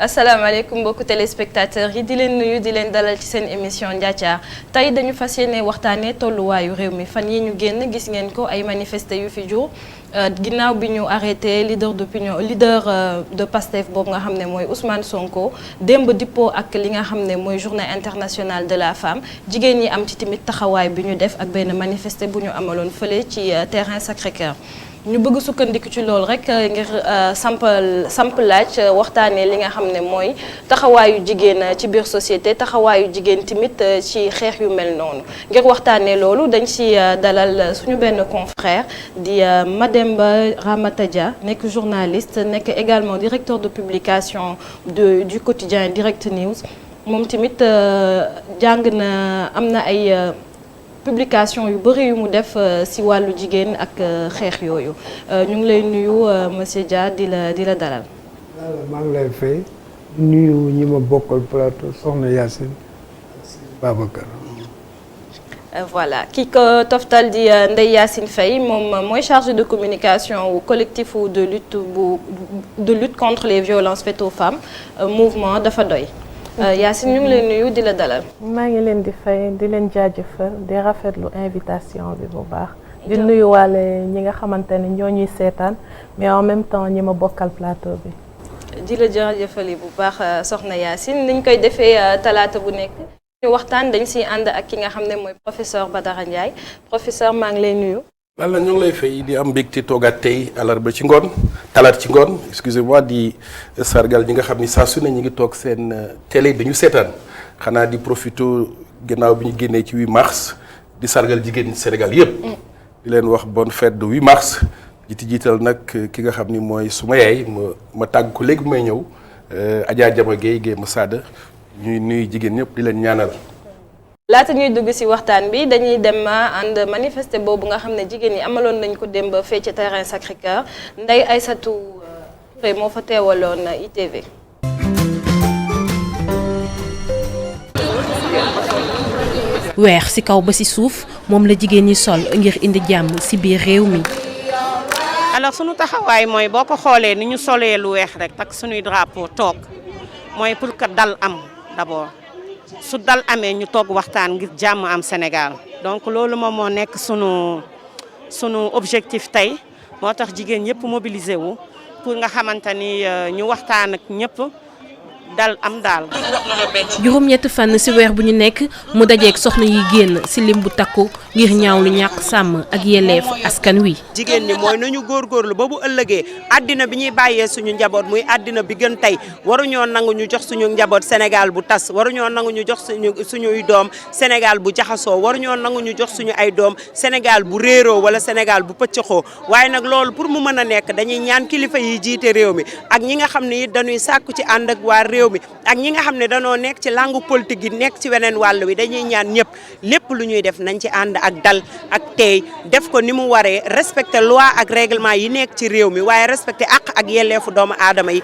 asalaamaaleykum mbokku téléspectateurs yi di leen nuyu di leen dalal ci seen émission Ndiathiar tey dañu fas yéene waxtaanee tolluwaayu réew mi fan yi ñu génn gis ngeen ko ay manifesté yu fi jur ginnaaw bi ñu arrêté leader de Pastef boobu nga xam ne mooy Ousmane Sonko démb dippoo ak li nga xam ne mooy journée internationale de la femme jigéen ñi am ci tamit taxawaay bi ñu def ak benn manifesté bu ñu amaloon fële ci terrain Sacré-Cœur. ñu bëgg sukkandiku ci loolu rek ngir samp laaj waxtaanee li nga xam ne mooy taxawaayu jigéen ci biir société taxawaayu jigéen tamit ci xeex yu mel noonu ngir waxtaanee loolu dañ ci dalal suñu benn confrère di Mademba Ramata Dia nekk journaliste nekk également directeur de publication du quotidien Direct News moom tamit jàng na am na ay publication yu bëri yu mu def ci wàllu jigéen ak xeex yooyu ñu ngi lay nuyu monsieur Dia di la dalal. maa ngi lay fay nuyu ñi ma bokkal plateau soxna Yacine Babacar. voilà ki ko toftal di Ndeye Yacine Faye moom mooy chargé de communication wu collectif de lutte contre les violences faites aux femmes mouvement dafa doy. Yacine ñu ngi leen nuyu di la dalal. maa ngi leen di fay di leen jaajëfal di rafetlu invitation bi bu baax. di nuyu waale ñi nga xamante ne ñoo ñuy seetaan mais en même temps ñi ma bokkal plateau bi. di la jaajëfali bu baax soxna Yacine niñ koy defee talaata bu nekk. ñu waxtaan dañ siy ànd ak ki nga xam ne mooy professeur Badara Ndiaye professeur maa ngi lay nuyu. walla ñu ngi lay fay di am mbégte toogaat tey àllarba ci ngoon talaat ci ngoon excusez-moi di sargal ñi nga xam ni saa su ne ñu ngi toog seen télé dañu seetaan xanaa di profité gannaaw bi ñu génnee ci 8 mars di sargal jigéen ñi Sénégal yépp di leen wax bonne fête de 8 mars jiital nag ki nga xam ni mooy suma yaay ma tàgg ko léegi bu may ñëw Adja Jama Guèye ma Sada ñuy nuyu jigéen ñëpp di leen ñaanal. laata ñuy dugg ci waxtaan bi dañuy dem ànd manifester boobu nga xam ne jigéen ñi amaloon nañ ko démb fee ci terrain Sacré-Cœur Ndeye Aïssatou Touré moo fa teewaloon ITV. weex ci kaw ba ci suuf moom la jigéen ñi sol ngir indi jàmm ci biir réew mi. alors sunu taxawaay mooy boo ko xoolee ni ñu solee lu weex rek tak sunuy drapeau toog mooy pour que dal am d'abord. su dal amee ñu toog waxtaan ngir jàmm am Sénégal donc loolu moom moo nekk sunu objectif tey moo tax jigéen ñëpp mobilisé wu pour nga xamante ni ñu waxtaan ak ñëpp dal am daal. juróom-ñetti fan ci weer bu ñu nekk mu dajeek soxna yi génn ci lim bu takku ngir ñaaw lu ñàkk sàmm ak yelleef askan wi. jigéen ñi mooy nañu góorgóorlu ba bu ëllëgee àddina bi ñuy bàyyee suñu njaboot muy àddina bi gën tey waruñoo nangu ñu jox suñu njaboot Sénégal bu tas waruñoo nangu ñu jox suñuy doom Sénégal bu jaxasoo waruñoo nangu ñu jox suñu ay doom Sénégal bu réeroo wala Sénégal bu pëccëxoo waaye nag loolu pour mu mën a nekk dañuy ñaan kilifa yi jiite réew mi ak ñi nga xam ne dañuy sàkku ci ànd ak waa réew mi ak ñi nga xam ne danoo nekk ci langue politique yi nekk ci weneen wàll wi dañuy ñaan ñëpp lépp lu ñuy def nañ ci ànd ak dal ak tey def ko ni mu waree respecter loi ak règlement yi nekk ci réew mi waaye respecter àq ak yelleefu doomu aadama yi.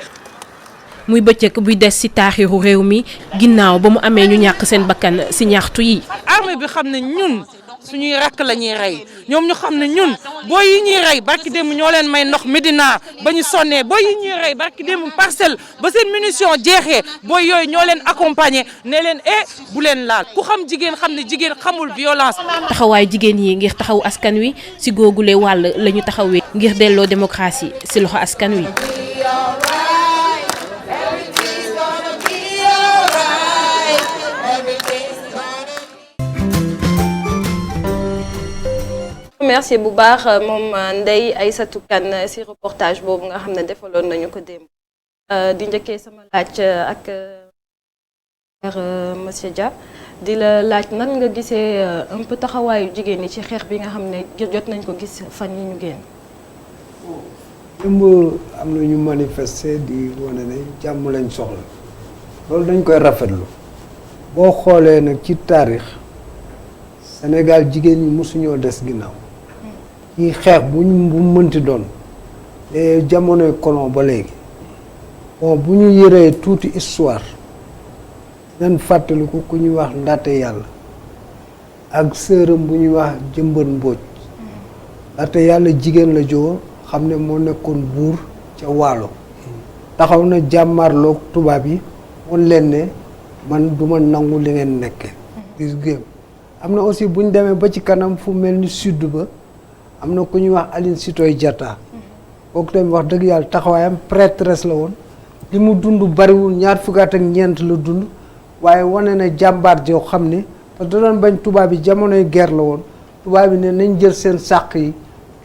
muy bëccëg buy des ci taaxiru réew mi ginnaaw ba mu amee ñu ñàkk seen bakkan ci ñaxtu yi. armée bi xam ne ñun suñuy rakk la ñuy rey ñoom ñu xam ne ñun booy yi ñuy rey barki démb ñoo leen may ndox Médina ba ñu sonnee booy yi ñuy rey barki démb Parcelles ba seen munition jeexee booy yooyu ñoo leen accompagner ne leen bu leen laal ku xam jigéen xam ne jigéen xamul violence. taxawaay jigéen yi ngir taxaw askan wi ci googule wàll la ñu taxawee ngir delloo démocratie ci loxo askan wi. merci bu baax moom Ndeye Aïssatou Kane ci reportage boobu nga xam ne defaloon nañu ko démb di njëkkee sama laaj ak monsieur Dia di la laaj nan nga gisee un peu taxawaayu jigéen ñi ci xeex bi nga xam ne jot nañ ko gis fan yi ñu génn. démb am na ñu manifester di wane ne jàmm lañ soxla loolu dañ koy rafetlu boo xoolee nag ci taarix Sénégal jigéen ñi mosuñoo des ginnaaw. ci xeex bu mënti doon jamonoy colon ba léegi bon bu ñu yëree tuuti histoire nañ fàttaliku ku ñuy wax Ndaate Yàlla ak sëram bu ñuy wax Jëmbët Mbooj Ndaate Yàlla jigéen la joo xam ne moo nekkoon buur ca Waalo taxaw na jàmmarloog tubaab yi won leen ne man du ma nangu li ngeen nekke am na aussi bu ñu demee ba ci kanam fu mel ni sud ba am na ku ñuy wax Aline Sitoé Diatta kooku tamit wax dëgg yàlla taxawaayam prêtresse la woon li mu dund bariwul 20 at ak ñeent la dund waaye wane na jàmbaar joo xam ne parce que da doon bañ tubaab yi jamonoy guerre la woon tubaab yi ne nañ jël seen sàq yi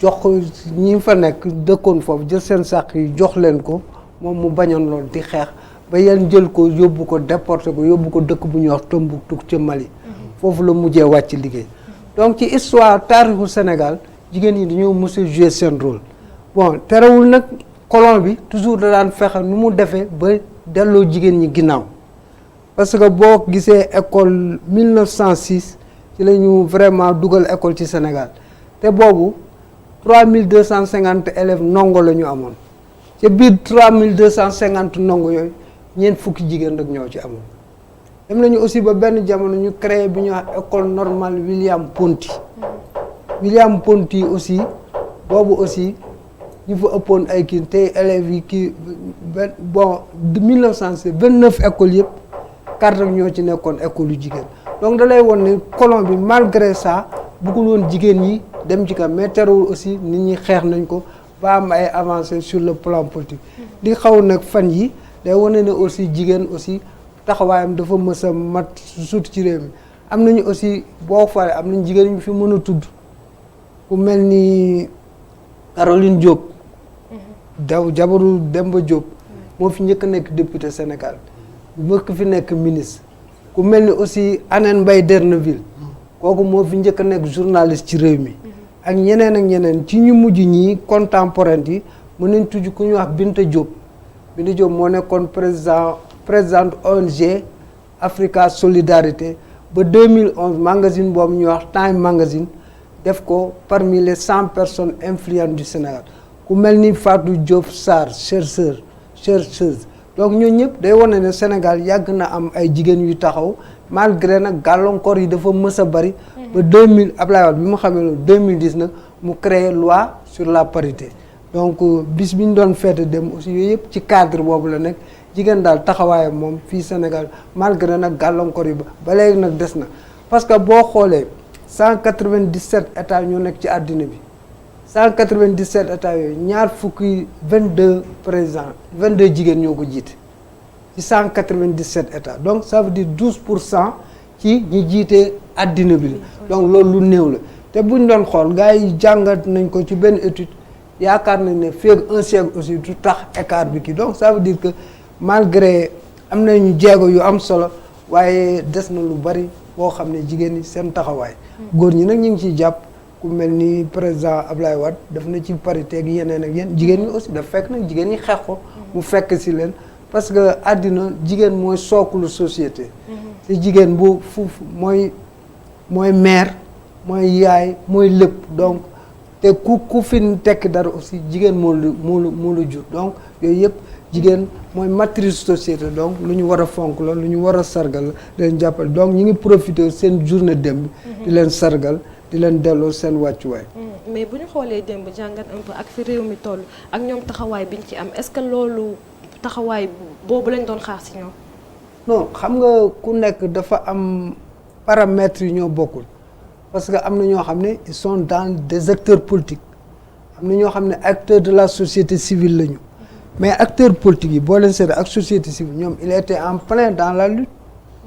jox ko ñi fa nekk dëkkoon foofu jël seen sàq yi jox leen ko moom mu bañoon lool di xeex ba yéen jël ko yóbbu ko déporté ko yóbbu ko dëkk bu ñuy wax Tombouctou ca Mali foofu la mujjee wàcc liggéey donc ci histoire taarixu Sénégal jigéen ñi dañoo mës a jouer seen rôle bon terewul nag colon bi toujours da daan fexe nu mu defee ba delloo jigéen ñi ginnaaw parce que boo gisee école 1906 ci la ñu vraiment dugal école ci Sénégal te boobu 3250 élèves ndongo la ñu amoon ca biir 3250 ndongo yooyu ñeent fukki jigéen rek ñoo ci amoon. dem nañu aussi ba benn jamono ñu créé bi ñuy wax école normale William Ponty William Ponty aussi boobu aussi ñu fa ëppoon ay kii tey élèves yi kii bon 1906 29 écoles yëpp 4 rek ñoo ci nekkoon école yu jigéen donc da lay won ne colon bi malgré ça bëggul woon jigéen yi dem ci kam mais terewul aussi nit ñi xeex nañ ko ba am ay avancées sur le plan politique di xaw nag fan yi day wane ne aussi jigéen aussi taxawaayam dafa mës a mat surtout ci réew mi am nañu aussi boo xoolee am nañu jigéen ñu fi mën a tudd ku mel ni Caroline Diop jabaru Demba Diop moo fi njëkk a nekk député Sénégal njëkk fi nekk ministre ku mel ni aussi Anene Mbaye Derneville kooku moo fi njëkk a nekk journaliste ci réew mi ak ñeneen ci ñu mujj ñii contemporain yi mën nañ tudd ku ñuy wax Binta Diop moo nekkoon présidente ONG Africa Solidarité ba 2011 magazine boobu ñuy wax Time Magazine def ko parmi les 100 personnes influentes du Sénégal ku mel ni Fatou Diop Sarr chercheuse donc ñooñu ñëpp day wane ne Sénégal yàgg na am ay jigéen yu taxaw malgré nag gàllankoor yi dafa mës a bari ba 2000 Ablaye Wade bi mu xamee loolu 2010 nag mu créé loi sur la parité donc bis bi ñu doon feete dem aussi yooyu yëpp ci cadre boobu la nekk jigéen daal taxawaayam moom fii Sénégal malgré nag gàllankoor yi ba léegi nag des na parce que boo xoolee 197 états ñoo nekk ci àddina bi 197 états yooyu ñaar fukki 22 présidents 22 jigéen ñoo ko jiite ci 197 états donc ça veut dire 12% ci ñi jiite àddina bi la donc loolu lu néew la te buñ doon xool gars yi jàngat nañ ko ci benn étude yaakaar nañ ne fii ak un siècle aussi du tax écart bi kii donc ça veut dire que malgré am nañu jéego yu am solo waaye des na lu bari boo xam ne jigéen ñi seen taxawaay góor ñi nag ñu ngi ciy jàpp ku mel ni président Ablaye Wade def na ci parité ak yeneen ak yeneen jigéen ñi aussi daf fekk nag jigéen ñi xeex ko mu fekk si leen parce que àddina jigéen mooy sookulu société te jigéen bu fuuf mooy mère mooy yaay mooy lépp donc te ku fi tekk dara aussi jigéen moo la jur donc yooyu yëpp jigéen mooy matrice société donc lu ñu war a fonk la lu ñu war a sargal la leen jàppale donc ñu ngi profité seen journée démb di leen sargal di leen delloo seen wàccuwaay. mais bu ñu xoolee démb jàngat un peu ak fi réew mi toll ak ñoom taxawaay biñ ci am est-ce que loolu taxawaay boobu lañ doon xaar si ñoom. non xam nga ku nekk dafa am paramètres yu ñoo bokkul parce que am na ñoo xam ne ils sont dans des acteurs politiques am na ñoo xam ne acteurs de la société civile lañu. mais acteurs politiques yi boo leen seetee ak société civile ñoom il était en plein dans la lutte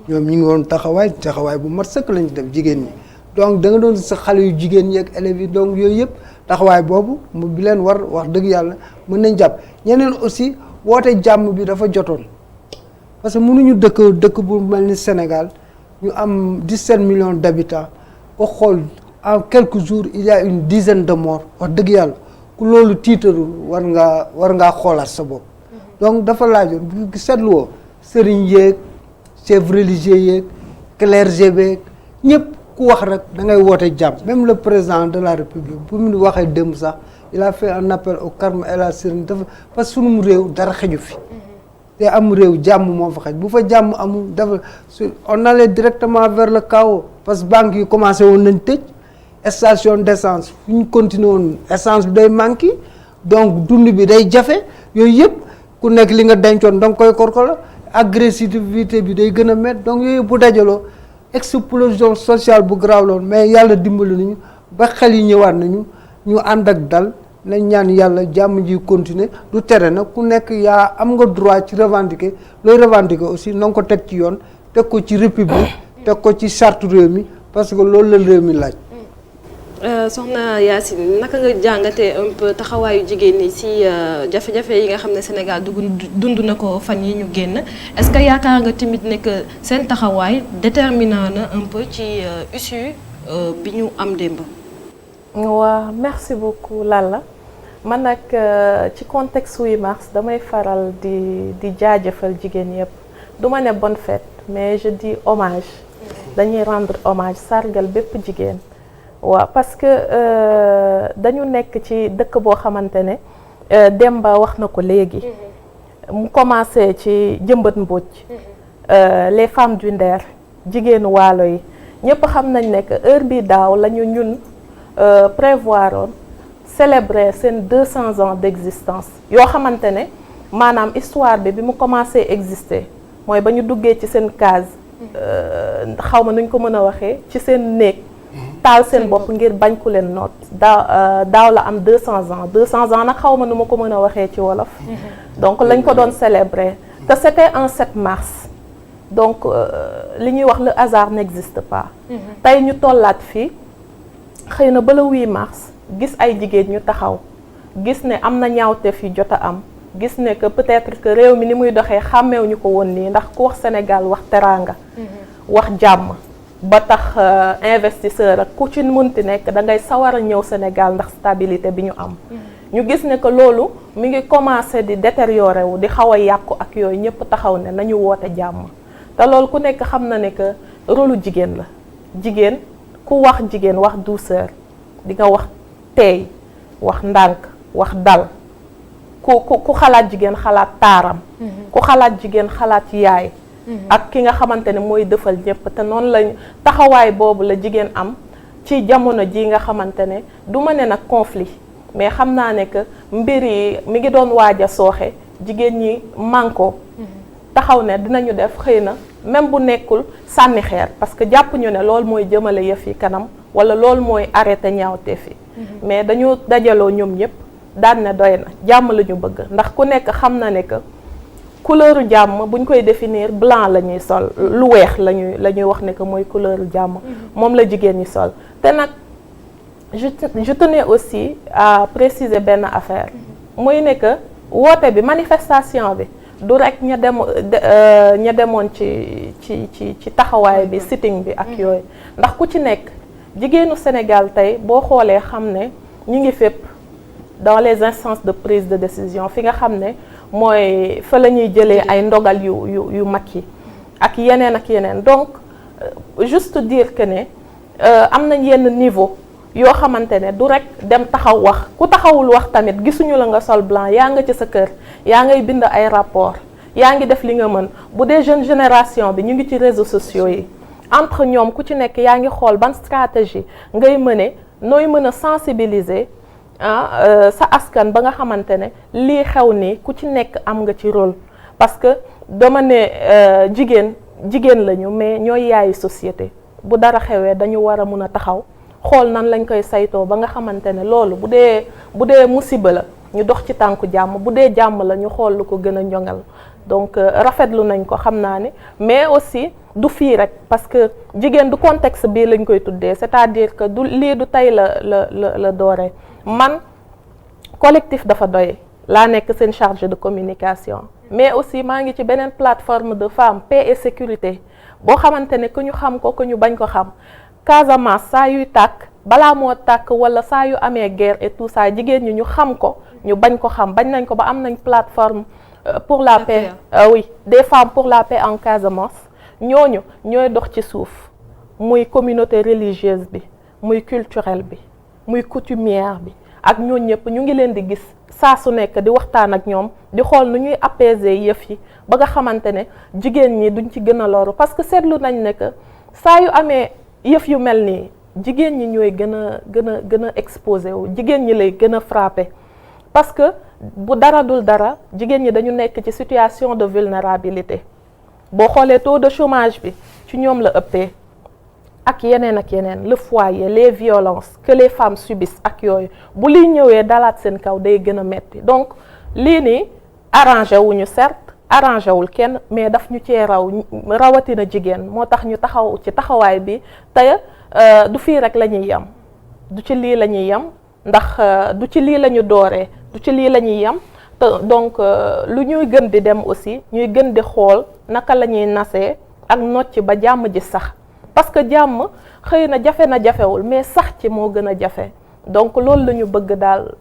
ñoom ñu ngi woon taxawaay bu mat sëkk lañu def jigéen ñi donc da nga doon sa xale yu jigéen ñi ak élèves yi donc yooyu yëpp taxawaay boobu mu bi leen war wax dëgg yàlla mën nañ jàpp ñeneen aussi woote jàmm bi dafa jotoon parce que mënuñu dëkk bu mel ni Sénégal ñu am 17 millions d'habitants ko xool en quelques jours il y a une dizaine de morts wax dëgg yàlla ku loolu tiitarul war ngaa xoolaat sa bopp donc dafa laajoon bu seetluwoo sëriñ yeeg chef religieux yeeg clergé beeg ñëpp ku wax rek da ngay woote jàmm même le président de la république bu mu waxee démb sax il a fait un appel au calme et à la sérénité dafa parce que sunum réew dara xeju fi te am réew jàmm moo fa xej bu fa jàmm amul dafa on allait directement vers le chaos parce que banques yi commencé woon nañ tëj station d'essence fu ñu continué woon essence bi day manqué donc dund bi day jafe yooyu yëpp ku nekk li nga dencoon da nga koy korkolo agressivité bi day gën a métti donc yooyu bu dajaloo explosion sociale bu grave loon mais yàlla dimbali nañu ba xel yi ñëwaat nañu ñu ànd ak dal nañ ñaan yàlla jàmm ji continuer du tere nag ku nekk yaa am nga droit ci revendiquer looy revendiquer aussi na nga ko teg ci yoon teg ko ci république teg ko ci charte réew mi parce que loolu la réew mi laaj. soxna Yacine naka nga jàngatee un peu taxawaayu jigéen ñi ci jafe-jafe yi nga xam ne Sénégal dund na ko fan yi ñu génn est-ce que yaakaar nga tamit ne que seen taxawaay déterminant na un peu ci issue bi ñu am démb. waaw merci beaucoup Lalla man nag ci contexte 8 mars damay faral di jaajëfal jigéen yëpp du ma ne bonne fête mais je dis hommage dañuy rendre hommage sargal bépp jigéen. waaw parce que dañu nekk ci dëkk boo xamante ne Demba wax na ko léegi mu commencé ci jëmbat mbóoj les femmes du Nder jigéenu waalo yi ñëpp xam nañ ne que heure bi daaw la ñu ñun prévoir oon célébrer seen 200 ans d'existence yoo xamante ne maanaam histoire bi mu commencé exister mooy ba ñu duggee ci seen case xaw ma nuñ ko mën a waxee ci seen néeg taal seen bopp ngir bañ ku leen noot daaw la am 200 ans 200 ans nag xaw ma nu ma ko mën a waxee ci wolof donc lañ ko doon célébrer te c'était un 7 mars donc li ñuy wax le hasard n'existe pas tey ñu tollaat fii xëy na ba le 8 mars gis ay jigéen ñu taxaw gis ne am na ñaawteef yu jot a am gis ne que peut-être que réew mi ni muy doxee xàmmeew ñu ko woon nii ndax ku wax Sénégal wax teraanga wax jàmm ba tax investisseur ak ku ci munti nekk da ngay sawar a ñëw Sénégal ndax stabilité bi ñu am ñu gis ne que loolu mi ngi commencé di détériorer wu di xaw a yàqu ak yooyu ñëpp taxaw ne nañu woote jàmm te loolu ku nekk xam na ne que rôlu jigéen la jigéen ku wax jigéen wax douceur di nga wax teey wax ndànk wax dal ku xalaat jigéen xalaat taaram ku xalaat jigéen xalaat yaay ak ki nga xamante ne mooy defal ñëpp te noonu lañ taxawaay boobu la jigéen am ci jamono ji nga xamante ne du ma ne nag conflit mais xam naa ne que mbir yi mi ngi doon waaj a sooxe jigéen ñi mànkoo taxaw ne dinañu def xëy na même bu nekkul sànni xeer parce que jàpp ñu ne loolu mooy jëmale yëf yi kanam wala loolu mooy arrêté ñaawteef yi mais dañu dajaloo ñoom ñëpp daan ne doy na jàmm la ñu bëgg ndax ku nekk xam na ne que couleuru jàmm buñ koy définir blanc la ñuy sol lu weex la ñuy wax ne que mooy couleuru jàmm moom la jigéen ñi sol te nag je tenais aussi à préciser benn affaire muy ne que woote bi manifestation bi du rek ña demoon ci taxawaay bi sitting bi ak yooyu ndax ku ci nekk jigéenu Sénégal tey boo xoolee xam ne ñu ngi fépp dans les instances de prise de décision fi nga xam ne mooy fa la ñuy jëlee ay ndogal yu mag yi ak yeneen donc juste dire que ne am nañ yenn niveau yoo xamante ne du rek dem taxaw wax ku taxawul wax tamit gisuñu la nga sol blanc yaa nga ci sa kër yaa ngay bind ay rapport yaa ngi def li nga mën bu dee jeune génération bi ñu ngi ci réseaux sociaux yi entre ñoom ku ci nekk yaa ngi xool ban stratégie ngay mëne nooy mën a sensibiliser sa askan ba nga xamante ne lii xew nii ku ci nekk am nga ci rôle parce que dama ne jigéen lañu mais ñooy yaayu société bu dara xewee dañu war a mun a taxaw xool nan lañ koy saytoo ba nga xamante ne loolu bu dee musiba la ñu dox ci tànku jàmm bu dee jàmm la ñu xool lu ko gën a ñoŋal donc rafetlu nañ ko xam naa ne mais aussi du fii rek parce que jigéen du contexte bii lañ koy tuddee c'est-à-dire que lii du tey la dooree man collectif dafa doy laa nekk seen chargé de communication mais aussi maa ngi ci beneen plateforme de femmes paix et sécurité boo xamante ne que ñu xam ko que ñu bañ ko xam Casamance saa yuy tàkk balaa moo tàkk wala saa yu amee guerre et tout ça jigéen ñi ñu xam ko ñu bañ ko xam bañ nañ ko ba am nañ plateforme pour la paix oui des femmes pour la paix en Casamance ñooñu ñooy dox ci suuf muy communauté religieuse bi muy culturelle bi muy coutumière bi ak ñooñu ñëpp ñu ngi leen di gis saa su nekk di waxtaan ak ñoom di xool nu ñuy apaiser yëf yi ba nga xamante ne jigéen ñi duñ ci gën a loru parce que seetlu nañ ne que saa yu amee yëf yu mel nii jigéen ñi ñooy gën a exposé wu jigéen ñi lay gën a frappé parce que bu dara dul dara jigéen ñi dañu nekk ci situation de vulnérabilité boo xoolee taux de chômage bi ci ñoom la ëppee ak yeneen le foyer les violences que les femmes subissent ak yooyu bu liy ñëwee dalaat seen kaw day gën a metti donc lii nii arrangé wuñu certes arrangé wul kenn mais daf ñu cee rawatina jigéen moo tax ñu taxaw ci taxawaay bi tey du fii rek la ñuy yem du ci lii la ñuy yem ndax du ci lii la ñu dooree du ci lii la ñuy yem te donc lu ñuy gën di dem aussi ñuy gën di xool naka la ñuy nasee ak nocc ba jàmm ji sax parce que jàmm xëy na jafewul mais sax ci moo gën a jafe donc loolu la ñu bëgg daal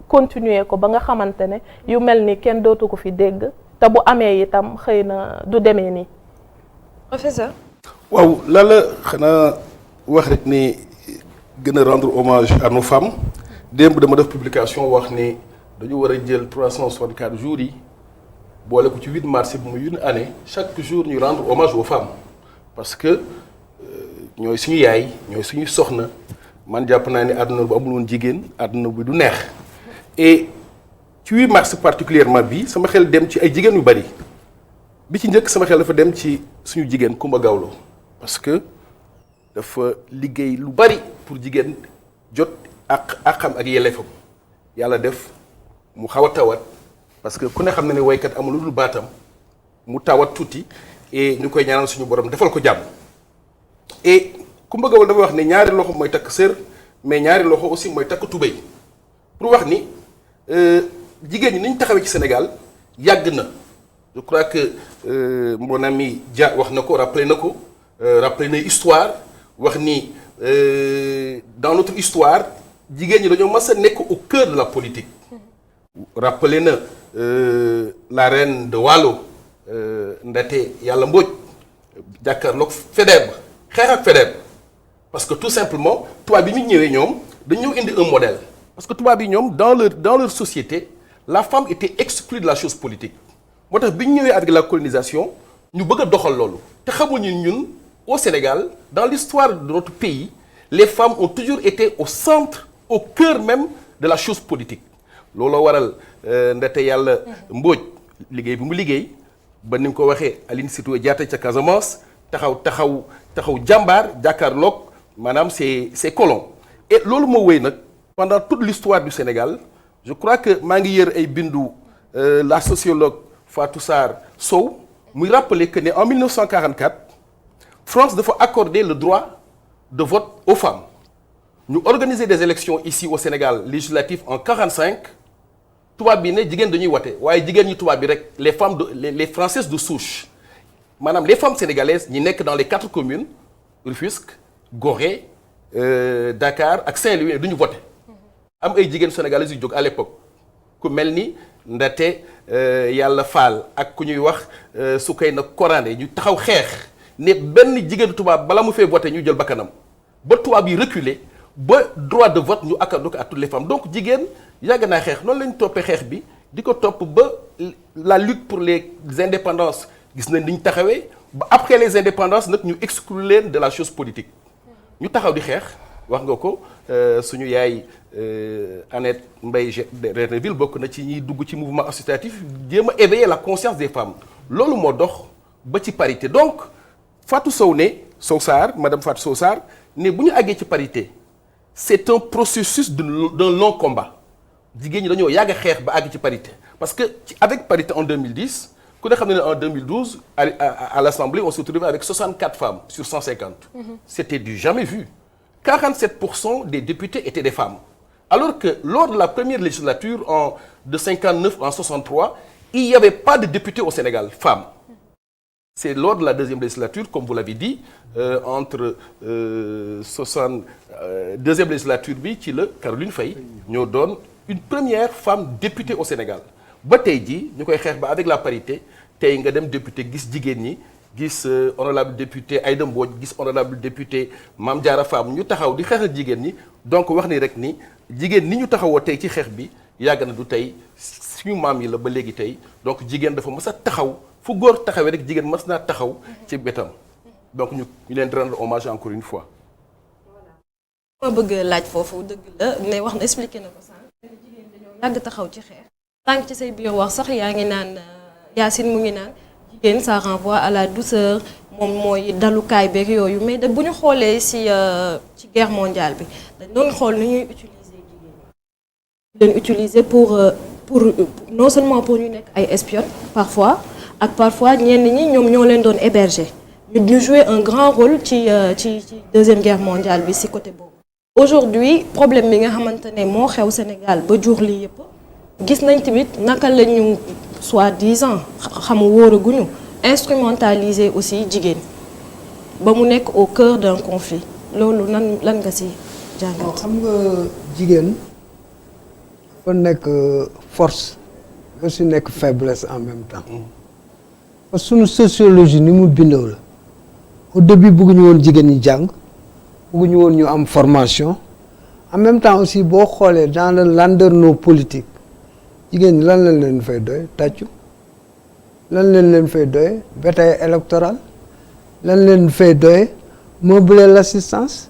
continuer ko ba nga xamante ne yu mel ni kenn dootu ko fi dégg te bu amee itam xëy na du demee nii. professeur. waaw Lalla xanaa wax rek ni gën a rendre hommage à nos femmes démb dama def publication wax ni dañu war a jël 364 jours yi boole ko ci 8 mars bi muy une année chaque jour ñu rendre hommage aux femmes parce que ñooy suñu yaay ñooy suñu soxna man jàpp naa ni àdduna bu amul woon jigéen àdduna bi du neex et ci 8 mars particulièrement bi sama xel dem ci ay jigéen yu bari bi ci njëkk sama xel dafa dem ci suñu jigéen Coumba Gawlo parce que dafa liggéey lu bari pour jigéen jot ak xam ak yelleefam yàlla def mu xaw a tawat parce que ku ne xam na ne waykat amul lu dul baatam mu tawat tuuti et ñu koy ñaanal suñu borom defal ko jàmm et Coumba Gawlo dafa wax ne ñaari loxo mooy takk sër mais ñaari loxo aussi mooy takk tubéy pour wax ni jigéen ñi ni ñu taxawee ci Sénégal yàgg na je crois que mon ami Dia wax na ko rappelé na histoire wax ni dans notre histoire jigéen ñi dañoo mas a nekk au cœur de la politique rappelé na la reine de Waalo Ndate Yàlla Mbodj jàkkaarloog Faidherbe xeex ak Faidherbe parce que tout simplement tubaab bi ñu ñëwee ñoom dañu ñëw indi un modèle parce que tubaab yi ñoom dans leur société la femme était exclue de la chose politique moo tax bi ñu ñëwee avec la colonisation ñu bëgg a doxal loolu te xamuñu ñun au Sénégal dans l'histoire de notre pays les femmes ont toujours été au centre au cœur même de la chose politique looloo waral Ndate Yàlla Mbodj liggéey bi mu liggéey ba ni nga ko waxee Aline Sitoé Diatta ca Casamance taxaw jàmbaar jàkkaarloog maanaam ces colons et loolu moo wéy nag pendant toute l'histoire du Sénégal je crois que maa ngi yër ay bindu la sociologue Fatou Sarr Sow muy rappeler que ne en 1944 France dafa accorder le droit de vote aux femmes ñu organiser des élections ici au Sénégal législatives en 45 tubaab bi ne jigéen dañuy wote waaye jigéen ñi tubaab bi rek les femmes les françaises de souche maanaam les femmes sénégalaises ñi nekk dans les 4 communes Rufisque Gorée Dakar ak Saint-Louis duñu vote am ay jigéen sénégalaises yu jóg à l'époque ku mel ni Ndate Yàlla Fall ak ku ñuy wax Soukeyna Korandé ñu taxaw xeex ne benn jigéenu tubaab bala mu fee voté ñu jël bakkanam ba tubaab yi reculer ba droit de vote ñu accordé ko à toutes les femmes donc jigéen yàgg naa xeex noonu lañu toppee xeex bi di ko topp ba la lutte pour les indépendances gis nañ ni ñu taxawee ba après les indépendances nag ñu exclure leen de la chose politique ñu taxaw di xeex wax nga ko suñu yaay Annette Mbaye Reneville bokk na ci ñiy dugg ci mouvement associatif jéem a éveiller la conscience des femmes loolu moo dox ba ci parité donc Fatou Sow ne madame Fatou Sow Sarr ne bu ñu àggee ci parité c'est un processus d'un long combat jigéen ñi dañoo yàgg a xeex ba àgg ci parité parce que avec parité en 2010 ku ne xam ne en 2012 à l'Assemblée on se trouvait avec 64 femmes sur 150 c'était du jamais vu 47% des députés étaient des femmes alors que lors de la première législature de 59 en 63 il n'y avait pas de députés au Sénégal femmes c'est lors de la deuxième législature comme vous l'avez dit entre deuxième législature bi ci la Caroline Faye ñoo doon une première femme députée au Sénégal ba tey jii ñu koy xeex ba avec la parité tey nga dem député gis jigéen ñi gis honorable député Aïda Mbodj gis honorable député Mame Diarra Fam ñu taxaw di xeexal jigéen ñi donc wax ni rek ni jigéen ni ñu taxawoo tey ci xeex bi yàgg na du tey suñu maam yi la ba léegi tey donc jigéen dafa mës a taxaw fu góor taxawee rek jigéen mës naa taxaw ci wetam donc ñu leen di rendre hommage encore une fois. ma bëgg laaj foofu dëgg la ne wax na expliqué na ko sànq jigéen dañoo yàgg taxaw ci xeex tànk ci say biir wax sax yaa ngi naan Yacine mu ngi naan jigéen ça renvoie à la douceur moom mooy dalukaay beeg yooyu mais bu ñu xoolee ci guerre mondiale bi dañ doon xool ni ñuy utiliser jigéen leen utiliser pour non seulement pour ñu nekk ay espionnes parfois ak parfois ñenn ñi ñoom ñoo leen doon héberger ñu jouer un grand rôle ci deuxième guerre mondiale bi ci côté boobu. Aujourd'hui problème bi nga xamante ne moo xew Sénégal ba jur lii yëpp gis nañ tamit naka la ñu soi-disant xamu wóoraguñu instrumentaliser aussi jigéen ba mu nekk au cœur d'un conflit loolu lan nga ci jàngat. xam nga jigéen dafa nekk force nga si nekk faiblesse en même temps parce que suñu sociologie ni mu bindoo la au début bëgguñu woon jigéen ñi jàng bëgguñu woon ñu am formation en même temps aussi boo xoolee dans le landerneau politique jigéen ñi lan lañ leen fay doy tàccu lan leen fay doy bétail électoral lan leen fay doy meubler l'assistance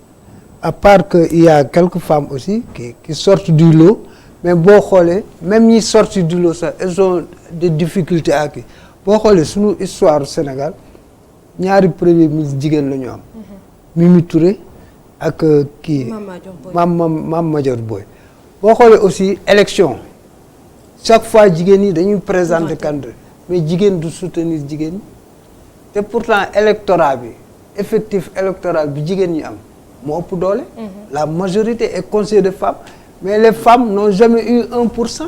à part que il y a quelques femmes aussi qui sortent du lot mais boo xoolee même ñi sortent du lot sax elles ont des difficultés à kii boo xoolee suñu histoire Sénégal ñaari premier ministre jigéen la ñu am Mimi Touré ak kii Mame Madior Boye boo xoolee aussi élection chaque fois jigéen ñi dañuy présenter candidat mais jigéen du soutenir jigéen ñi te pourtant électorat bi effectif électoral bi jigéen ñi am moo ëpp doole la majorité est constituée de femmes mais les femmes n'ont jamais eu 1%.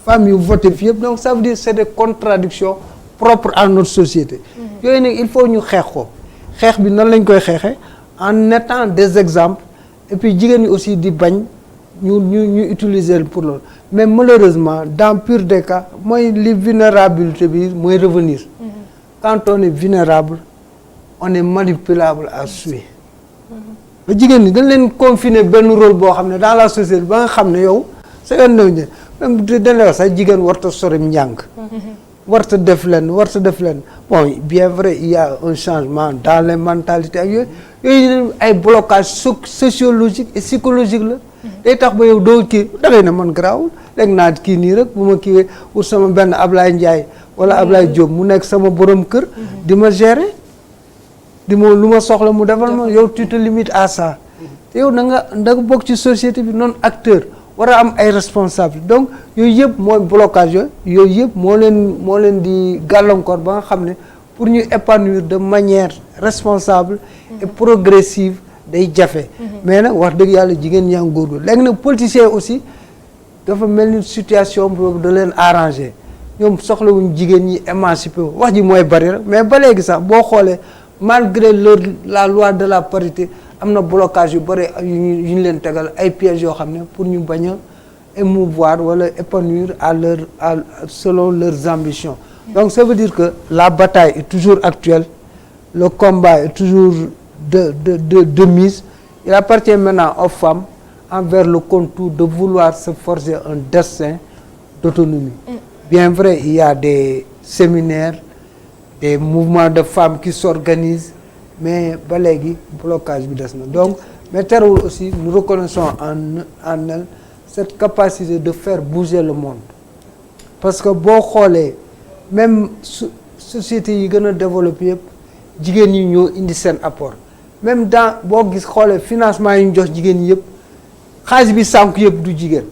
Femmes yu voté fi yëpp donc ça veut dire c'est des contradictions propres à notre société yooyu nag il faut ñu xeex ko xeex bi nan lañ koy xeexee en étant des exemples et puis jigéen ñi aussi di bañ ñu utiliser pour loolu mais malheureusement dans pur des cas mooy li vulnérabilité bi mooy revenir quand on est vulnérable on est manipulable à souhait ba jigéen ñi dañ leen confiner benn rôle boo xam ne dans la société ba nga xam ne yow sa yoon naw ñe même dañ lay wax sax jigéen warta sori njàng warta def leen bon bien vrai il y a un changement dans les mentalités ak yooyu ay blocage sociologique et psychologique la day tax ba yow doo kii da ngay ne man garaawul léegi naa kii nii rek bu ma kiiwee pour sama benn Ablaye Ndiaye wala Ablaye Diop mu nekk sama borom kër di ma gérer di ma lu ma soxla mu defal ma yow tu te limites à ça te yow da nga bokk ci société bi noonu acteur war a am ay responsable donc yooyu yëpp mooy blocage yooyu yëpp moo leen di gàllankoor ba nga xam ne pour ñu épanouir de manière responsable et progressive day jafe mais nag wax dëgg yàlla jigéen ñaa ngi góorgóorlu léegi nag politiciens aussi dafa mel ni situation boobu da leen arrangé ñoom soxlawuñ jigéen ñi émancipé wax ji mooy bari rek mais ba léegi sax boo xoolee malgré la loi de la parité am na blocage yu bëri yu ñu leen tegal ay pièges yoo xam ne pour ñu bañ a émouvoir wala épanouir selon leurs ambitions donc ça veut dire que la bataille est toujours actuelle le combat est toujours de mise il appartient maintenant aux femmes envers le contour de vouloir se forger un destin d'autonomie bien vrai il y a des séminaires des mouvements de femmes qui s'organisent mais ba léegi blocage bi des na donc mais terewul aussi nous reconnaissons en elle cette capacité de faire bouger le monde parce que boo xoolee même sociétés yi gën a développé yëpp jigéen ñi ñoo indi seen apport même dans boo gis xoolee financement yi ñu jox jigéen ñi yëpp xaalis bi sànku yëpp du jigéen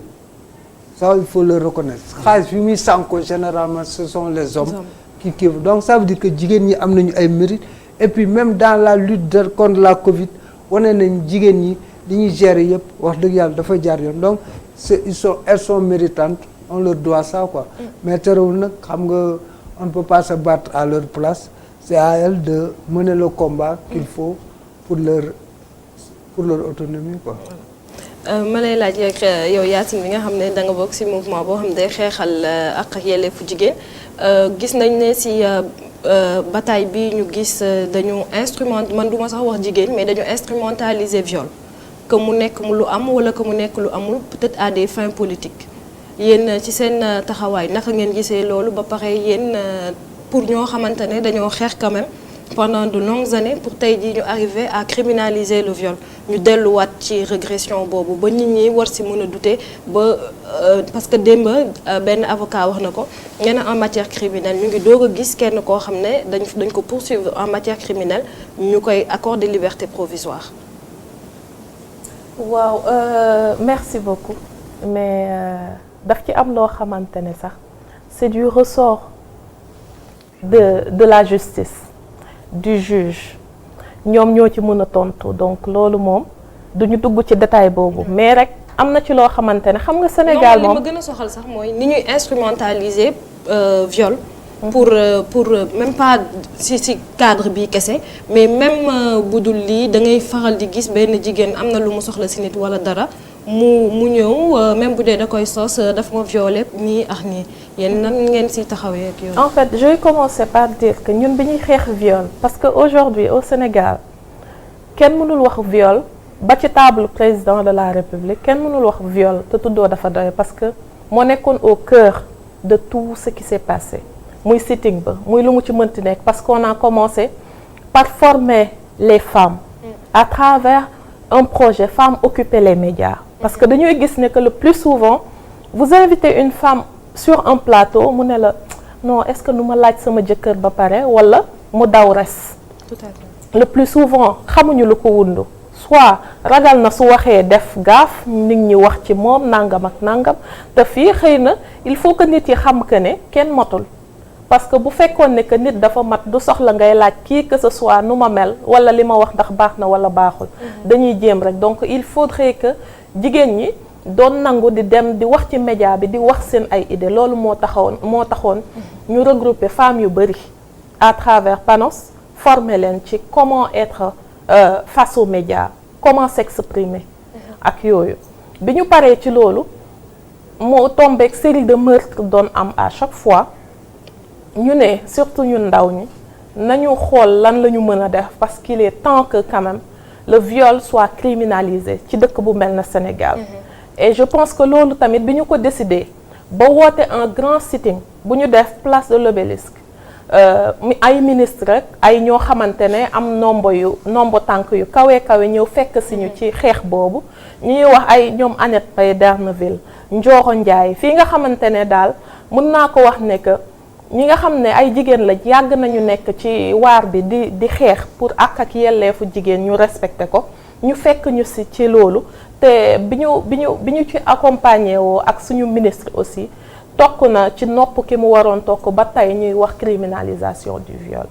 ça il faut le reconnaître xaalis bi muy sànku généralement ce sont les hommes qui donc ça veut dire que jigéen ñi am nañu ay mérite et puis même dans la lutte contre la Covid wane nañ jigéen ñi li ñuy gérer yëpp wax dëgg yàlla dafa jaar yoon donc elles sont méritantes on leur doit ça quoi mais terewul nag xam nga on ne peut pas se battre à leur place c'est à elles de mener le combat qu'il faut pour leur autonomie quoi. ma lay laaj rek yow Yacine bi nga xam ne da nga bokk ci mouvement boo xam ne day xeexal ak yelleefu jigéen gis nañ ne ci bataille bi ñu gis dañu man duma sax wax jigéen mais dañu instrumentaliser viol que mu nekk lu am wala que mu nekk lu amul peut-être à des fins politiques yéen ci seen taxawaay naka ngeen gisee loolu ba pare yéen pour ñoo xamante ne dañoo xeex quand même pendant de longues années pour tey jii ñu arriver à criminaliser le viol ñu delluwaat ci régression boobu ba nit ñi war si mën a douter ba parce que démb benn avocat wax na ko nee na en matière criminelle ñu ngi doog a gis kenn koo xam ne dañ ko poursuivre en matière criminelle ñu koy accorder liberté provisoire. waaw merci beaucoup mais daf ci am loo xamante ne sax c'est du ressort de la justice du juge ñoom ñoo ci mën a tontu donc loolu moom duñu dugg ci détail boobu mais rek am na ci loo xamante ne xam nga Sénégal moom li ma gën a soxal sax mooy ni ñuy instrumentaliser viol pour même pas ci cadre bi kese mais même bu dul lii da ngay faral di gis benn jigéen am na lu mu soxla ci nit walla dara mu ñëw même bu dee da koy sos daf ma violé nii ak nii yéen nan ngeen ci taxawee ak yow. En fait je vais commencer par dire que ñun bi ñuy xeex viol parce que aujourd'hui au Sénégal kenn mënul wax viol ba ci table président de la République kenn mënul wax viol te tuddoo dafa doy parce que moo nekkoon au cœur de tout ce qui s'est passé. muy sitting ba muy lu mu ci mënti nekk parce qu'on a commencé par former les femmes à travers un projet Femmes occuper les médias parce que dañuy gis ne que le plus souvent vous invitez une femme sur un plateau mu ne la non est-ce que nu ma laaj sama jëkkër ba pare walla mu daw res. Tout à fait. Le plus souvent xamuñu lu ko wundu soit ragal na su waxee def gaaf nit ñi wax ci moom nangam ak nangam te fii xëy na il faut que nit yi xam que ne kenn motul. parce que bu fekkoon ne que nit dafa mat du soxla ngay laaj kii que ce soit nu ma mel wala li ma wax ndax baax na wala baaxul. dañuy jéem rek donc il faudrait que jigéen ñi doon nangu di dem di wax ci média bi di wax seen ay idées loolu moo taxoon ñu regrouper femmes yu bari à travers Panos former leen ci comment être face aux médias comment s'exprimer ak yooyu bi ñu paree ci loolu moo tombeek série de meurtres doon am à chaque fois. ñu ne surtout ñun ndaw ñi nañu xool lan la ñu mën a def parce qu'il est temps que quand même le viol soit criminalisé ci dëkk bu mel na Sénégal. Et je pense que loolu tamit bi ñu ko décidé ba woote un grand sitting bu ñu def place de l'Obélisque ay ministre rek ay ñoo xamante ne am nombo tànk yu kawe ñëw fekk si ñu ci xeex boobu ñuy wax ay ñoom Annette Paye Derneville Ndioro Ndiaye fii nga xamante ne daal mën naa ko wax ne que ñi nga xam ne ay jigéen la yàgg nañu nekk ci waar bi di xeex pour ak yelleefu jigéen ñu respecté ko ñu fekk ñu ci loolu te bi ñu ci accompagner woo ak suñu ministre aussi tokk na ci nopp ki mu waroon tokk ba tey ñuy wax criminalisation du viol.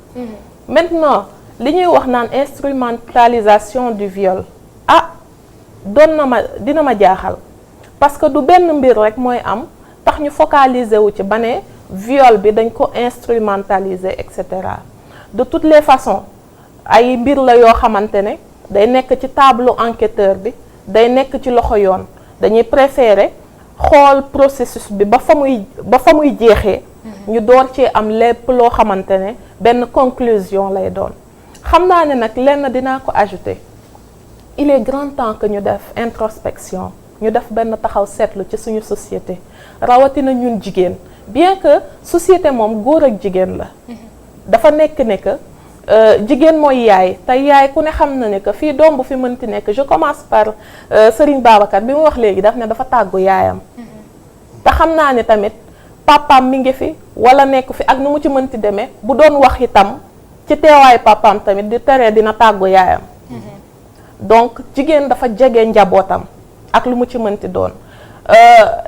Maintenant li ñuy wax naan instrumentalisation du viol dina ma jaaxal parce que du benn mbir rek mooy am tax ñu focaliser wu ci ba ne viol bi dañ ko instrumentaliser et cetera de toutes les façons ay mbir la yoo xamante ne day nekk ci tableau enquêteur bi day nekk ci loxo yoon dañuy préférer xool processus bi ba fa muy jeexee ñu door ci am lépp loo xamante ne benn conclusion lay doon xam naa ne nag lenn dinaa ko ajouter il est grand temps que ñu def introspection ñu def benn taxaw seetlu ci suñu société rawatina ñun jigéen bien que société moom góor ak jigéen la dafa nekk ne que jigéen mooy yaay te yaay ku ne xam na ne que fii doom bu fi mënti nekk je commence par Serigne Babacar bi mu wax léegi daf ne dafa tàggu yaayam te xam naa ne tamit papaam mi ngi fi wala nekk fi ak nu mu ci mënti demee bu doon wax itam ci teewaayu papaam tamit di teree dina tàggu yaayam donc jigéen dafa jege njabootam ak lu mu ci mënti doon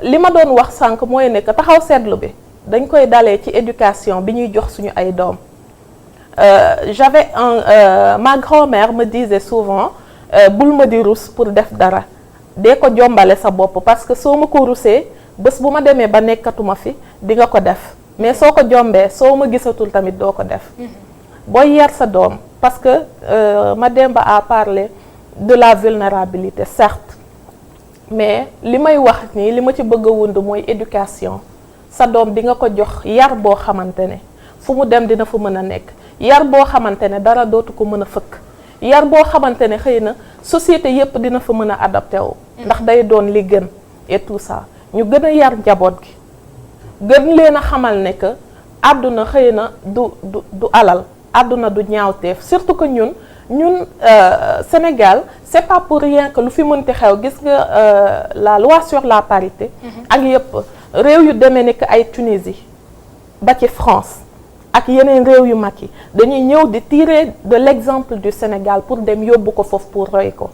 li ma doon wax sànq mooy ne que taxaw seetlu bi dañ koy dalee ci éducation bi ñuy jox suñu ay doom ma grand-mère me disait souvent bul ma di rus pour def dara dee ko jombale sa bopp parce que soo ma ko rusee bés bu ma demee ba nekkatuma fi di nga ko def mais soo ko jombee soo ma gisatul tamit doo ko def booy yar sa doom parce que Mademba a parlé de la vulnérabilité certes mais li may wax nii li ma ci bëgg a wund mooy éducation sa doom di nga ko jox yar boo xamante ne fu mu dem dina fa mën a nekk yar boo xamante ne dara dootu ko mën a fëkk yar boo xamante ne xëy na société yépp dina fa mën a adapté wu ndax day doon li gën et tout ça ñu gën a yar njaboot gi gën leen a xamal ne que àdduna xëy na du alal àdduna du ñaawteef surtout que ñun ñun Sénégal c'est pas pour rien que lu fi mënti xew gis nga la loi sur la parité ak yëpp réew yu demee ni que ay Tunisie ba ci France ak yeneen réew yu mag yi dañuy ñëw di tirer de l'exemple du Sénégal pour dem yóbbu ko foofu pour roy ko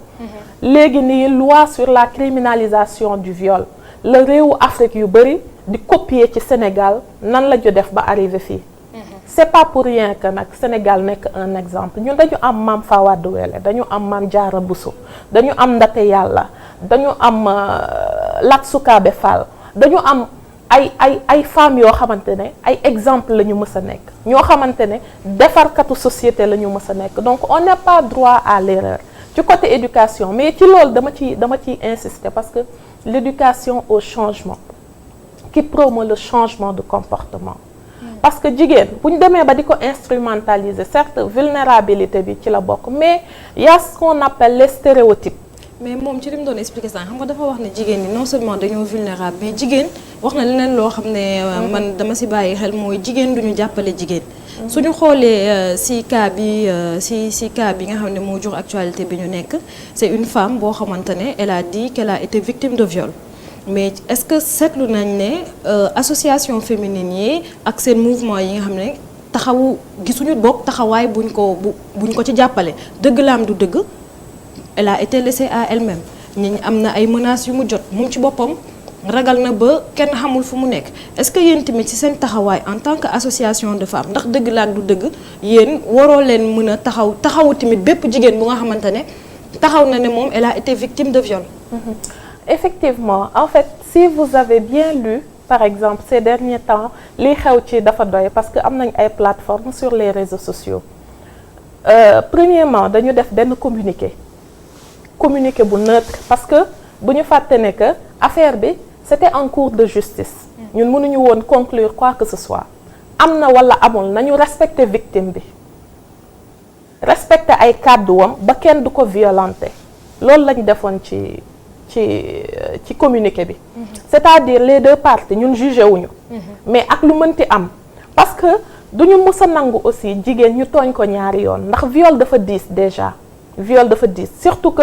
léegi nii loi sur la criminalisation du viol la réewu Afrique yu bëri di copier ci Sénégal nan la ñu def ba arrivé fii c'est pas pour rien que nag Sénégal nekk un exemple ñun dañu am Mame Fawade Wellé dañu am Mame Diarra Bousso dañu am Ndaté Yalla dañu am Lat Sukaabe Fall dañu am ay femmes yoo xamante ne ay exemple la ñu mës a nekk ñoo xamante ne defarkatu société la ñu mës a nekk donc on n'a pas droit à l'erreur ci côté éducation mais ci loolu dama ciy insister parce que l'éducation au changement qui promeut le changement de comportement parce que jigéen bu ñu demee ba di ko instrumentaliser certes vulnérabilité bi ci la bokk mais y a ce qu'on appelle les stéréotypes. mais moom ci li mu doon expliquer sànq xam nga dafa wax ne jigéen ñi non seulement dañoo vulnérable mais jigéen wax na leneen loo xam ne man dama si bàyyi xel mooy jigéen duñu jàppale jigéen. suñu xoolee si cas bi si cas bi nga xam ne moo jur actualité bi ñu nekk c'est une femme boo xamante ne elle a dit qu'elle a été victime de viol. mais est-ce que seetlu nañ ne association féminine yi ak seen mouvement yi nga xam ne taxawu gisuñu bokk taxawaay buñ ko ci jàppale dëgg la am du dëgg elle a été laissée à elle-même ñi am na ay menaces yu mu jot moom ci boppam ragal na ba kenn xamul fu mu nekk est-ce que yéen tamit ci seen taxawaay en tant que association de femmes ndax dëgg la ak du dëgg yéen waroo leen mën a taxawu tamit bépp jigéen bu nga xamante ne taxaw na ne moom elle a été victime de viol. Effectivement, en fait, si vous avez bien lu, par exemple, ces derniers temps, li xew ci dafa doy parce que am nañ ay plateformes sur les réseaux sociaux. Premièrement, dañu def benn communiqué bu neutre parce que bu ñu fàtte ne que affaire bi c'était en cours de justice. ñun mënuñu woon conclure quoi que ce soit. am na wala amul nañu respecter victime bi respecter ay kàdduwam ba kenn du ko violenter loolu lañ defoon ci communiqué bi c'est-à-dire les deux parties ñun jugé wuñu mais ak lu mënti am parce que duñu mës a nangu aussi jigéen ñu tooñ ko ñaari yoon ndax viol dafa diis déjà viol dafa diis surtout que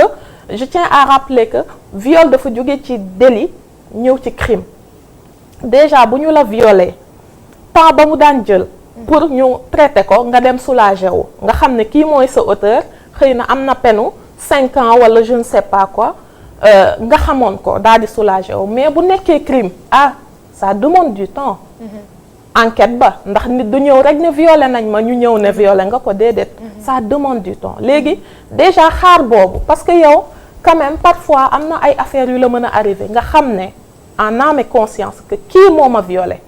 je tiens à rappeler que viol dafa jóge ci délit ñëw ci crime déjà bu ñu la violé temps ba mu daan jël pour ñu traiter ko nga dem soulager wu nga xam ne kii mooy sa auteur xëy na am na penu 5 ans wala je ne sais pas quoi nga xamoon ko daal di soulager wu mais bu nekkee crime ça demande du temps. Enquête ba ndax nit du ñëw rek ne violé nañ ma ñu ñëw ne violé nga ko déedéet. Ça demande du temps léegi déjà xaar boobu parce que yow quand même parfois am na ay affaires yu la mën a arrivé nga xam ne en âme et conscience que kii moo ma violé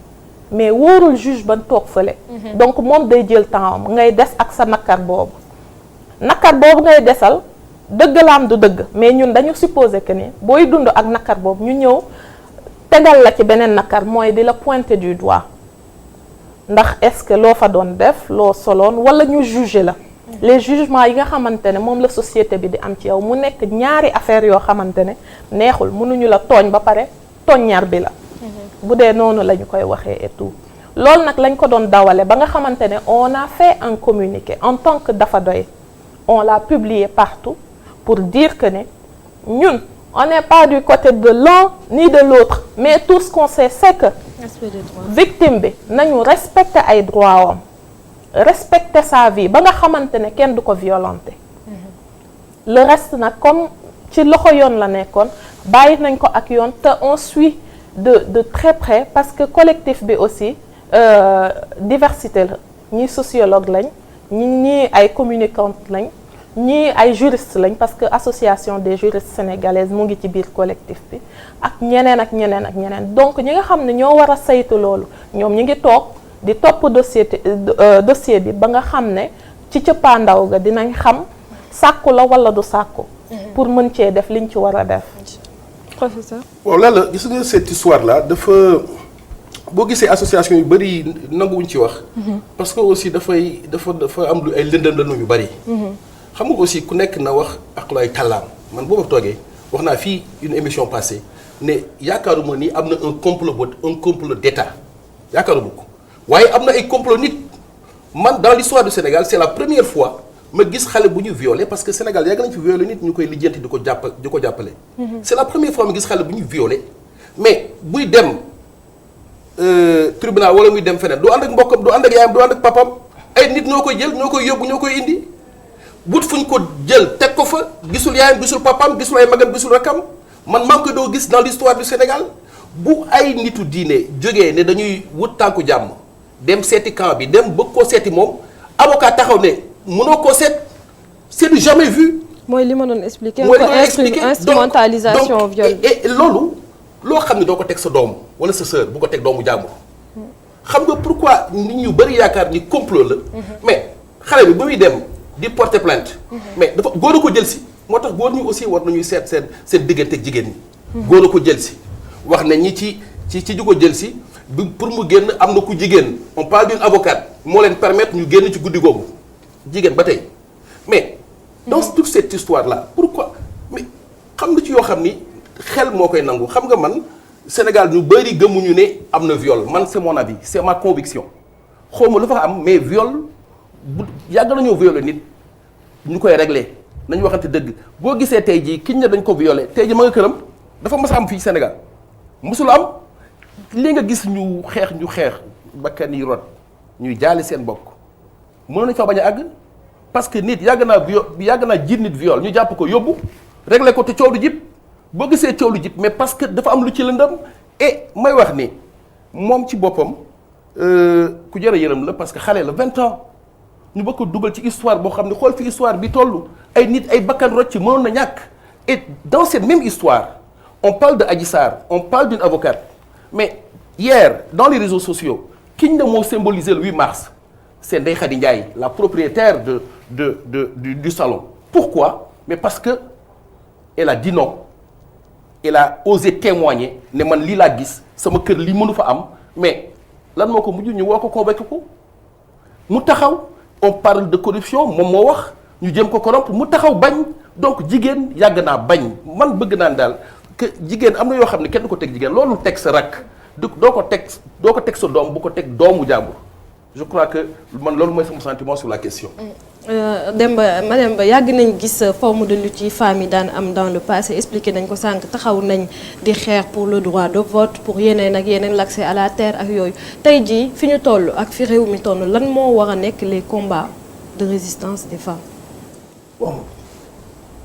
mais wóorul juge ban toog fële. donc moom day jël temps ngay des ak sa nakar boobu ngay desal. dëgg la am du dëgg mais ñun dañu supposer que ni booy dund ak nakar boobu ñu ñëw tegal la ci beneen nakar mooy di la pointer du doigt ndax est-ce que loo fa doon def loo soloon wala ñu juger la les jugements yi nga xamante ne moom la société bi di am ci yow mu nekk ñaari affaire yoo xamante ne neexul mënuñu la tooñ ba pare tooññar bi la bu dee noonu la ñu koy waxee et tout loolu nag lañ ko doon dawale ba nga xamante ne on a fait un communiqué en tant que Dafa Doy on l'a publié partout pour dire que ne ñun on n'est pas du côté de l'un ni de l'autre mais tout ce qu'on sait c'est que victime bi nañu respecter ay droits am respecter sa vie ba nga xamante ne kenn du ko violenter le reste nag comme ci loxo yoon la nekkoon bàyyi nañ ko ak yoon te on suit de très près parce que collectif bi aussi diversité la ñii sociologue lañ ñii ay communicante lañ ñii ay juristes lañ parce que association des juristes sénégalaises mu ngi ci biir collectif bi ak ñeneen ak ñeneen ak ñeneen donc ñi nga xam ne ñoo war a saytu loolu ñoom ñi ngi toog di topp dossier bi ba nga xam ne ci cëppaandaw ga dinañ xam sàkku la wala du sàkku pour mën cee def liñ ci war a def. Professeur. waaw la gis nga cette histoire là dafa boo gisee association yu bëri nanguwuñ ci wax. parce que aussi dafa am lu ay lëndëm yu bëri. xam nga aussi ku nekk na wax ak lay tàllaam man boo ma toogee wax naa fii une émission passée ne yaakaaruma ni am na un complot d'état yaakaaruma ko waaye am na ay complot nit man dans l'histoire du Sénégal c'est la première fois ma gis xale bu ñu violé parce que Sénégal yàgg nañ fi violé nit ñu koy lijjanti di ko jàppale. c'est la première fois ma gis xale bu ñu violé mais buy dem tribunal wala muy dem feneen du ànd ak mbokkam du ànd ak yaayam du ànd ak papam ay nit ñoo koy jël ñoo koy yóbbu ñoo koy indi but fu ñu ko jël teg ko fa gisul yaayam gisul papam gisul ay magam gisul rakam man maa ngi koy doo gis dans l'histoire du Sénégal bu ay nitu diine jógee ne dañuy wut tànku jàmm dem seeti camp bi dem bëgg koo seeti moom avocat taxaw ne mënoo koo seet c'est du jamais vu. mooy li ma doon expliquer. mooy li ma doon expliquer instrumentalisation viol. et loolu loo xam ne doo ko teg sa doom wala sa sœur bu ko teg doomu jàmbur. xam nga pourquoi nit ñu bëri yaakaar ni complot la. mais xale bi ba muy dem di porter plainte. mais dafa góor a ko jël si. moo tax góor ñi aussi war nañuy seet seen diggante ak jigéen ñi. góor a ko jël si. wax nañ ñi ci ju ko jël si bi pour mu génn am na ku jigéen on parle d'une avocate moo leen permettre ñu génn ci guddi googu jigéen ba tey mais dans toute cette histoire là pourquoi mais xam nga ci yoo xam ni xel moo koy nangu xam nga man Sénégal ñu bëri gëmuñu ne am na viol man c'est mon avis c'est ma conviction xawma lu fa am mais viol bu yàgg nañoo violer nit ñu koy régler nañu waxante dëgg boo gisee tey jii kiñ ne dañ ko violer tey jii ma nga këram dafa mas a am fii Sénégal musul am li nga gis ñu xeex bakkan yi rot ñuy jaale seen bokk mënoon nañu fa bañ a àgg parce que nit yàgg naa jiit nit viol ñu jàpp ko yóbbu régler ko te coow lu jib boo gisee coow lu jib mais parce que dafa am lu ci lëndëm et may wax ni moom ci boppam ku jar a yërëm la parce que xale la 20 ans ñu bëgg ko dugal ci histoire boo xam ne xool fi histoire bi toll ay nit ay bakkan rot ci mënoon na ñàkk et dans cette même histoire on parle de Adji Sarr on parle d'une avocate mais hier dans les réseaux sociaux kiñ ne moo symbolisé le 8 mars c'est Ndeye Khady Ndiaye la propriétaire du salon. Pourquoi? Mais parce que elle a dit non. Elle a osé témoigner ne man lii laa gis sama kër lii mënu fa am mais lan moo ko mujj ñu woo ko convaincre ko mu taxaw on parle de corruption moom moo wax ñu jëm ko corrompre mu taxaw bañ donc jigéen yàgg naa bañ man bëgg naan daal que jigéen am na yoo xam ne kenn du ko teg jigéen loolu teg sa rakk doo ko teg sa doom bu ko teg doomu jàmbur je crois que man loolu mooy sama sentiment sur la question. Madame Ba yàgg nañ gis forme de lutte yi femmes yi daan am dans le passé expliqué nañ ko sànq taxaw nañ di xeex pour le droit de vote pour yeneen ak yeneen l'accès à la terre ak yooyu tey jii fi ñu toll ak fi réew mi toll lan moo war a nekk les combats de résistance des femmes.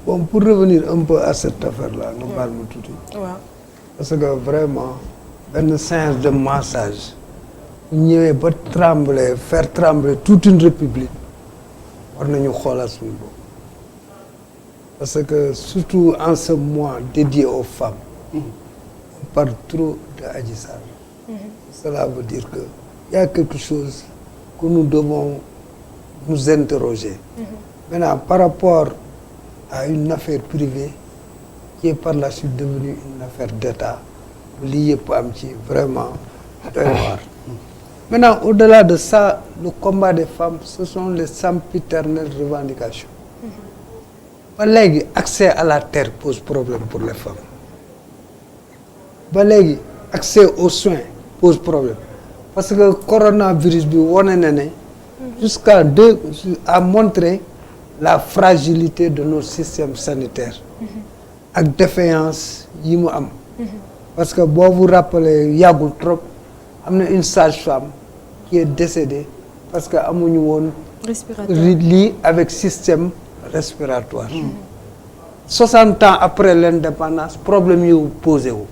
Bon pour revenir un peu à cette affaire-là nga baal ma tuuti. waaw parce que vraiment benn séance de massage ñëwee ba faire trembler toute une république. war nañu xoolaat suñu bopp parce que surtout en ce mois dédié aux femmes on parle trop de Adji Sarr cela veut dire que il y a quelque chose que nous devons nous interroger maintenant par rapport à une affaire privée qui est par la suite devenue une affaire d'État lii yëpp am ci vraiment doy waar. Maintenant, au-delà de ça, le combat des femmes, ce sont les sempiternelles revendications. Ba léegi accès à la terre pose problème pour les femmes. Ba léegi accès aux soins pose problème. Parce que coronavirus bi wane na ne a montré la fragilité de nos systèmes sanitaires. ak défaillance yi mu am. Parce que boo vous rappelez yàggul trop am na une sage-femme qui est décédée parce que amuñu woon lii avec système respiratoire 60 ans après l'indépendance problème yu posé wu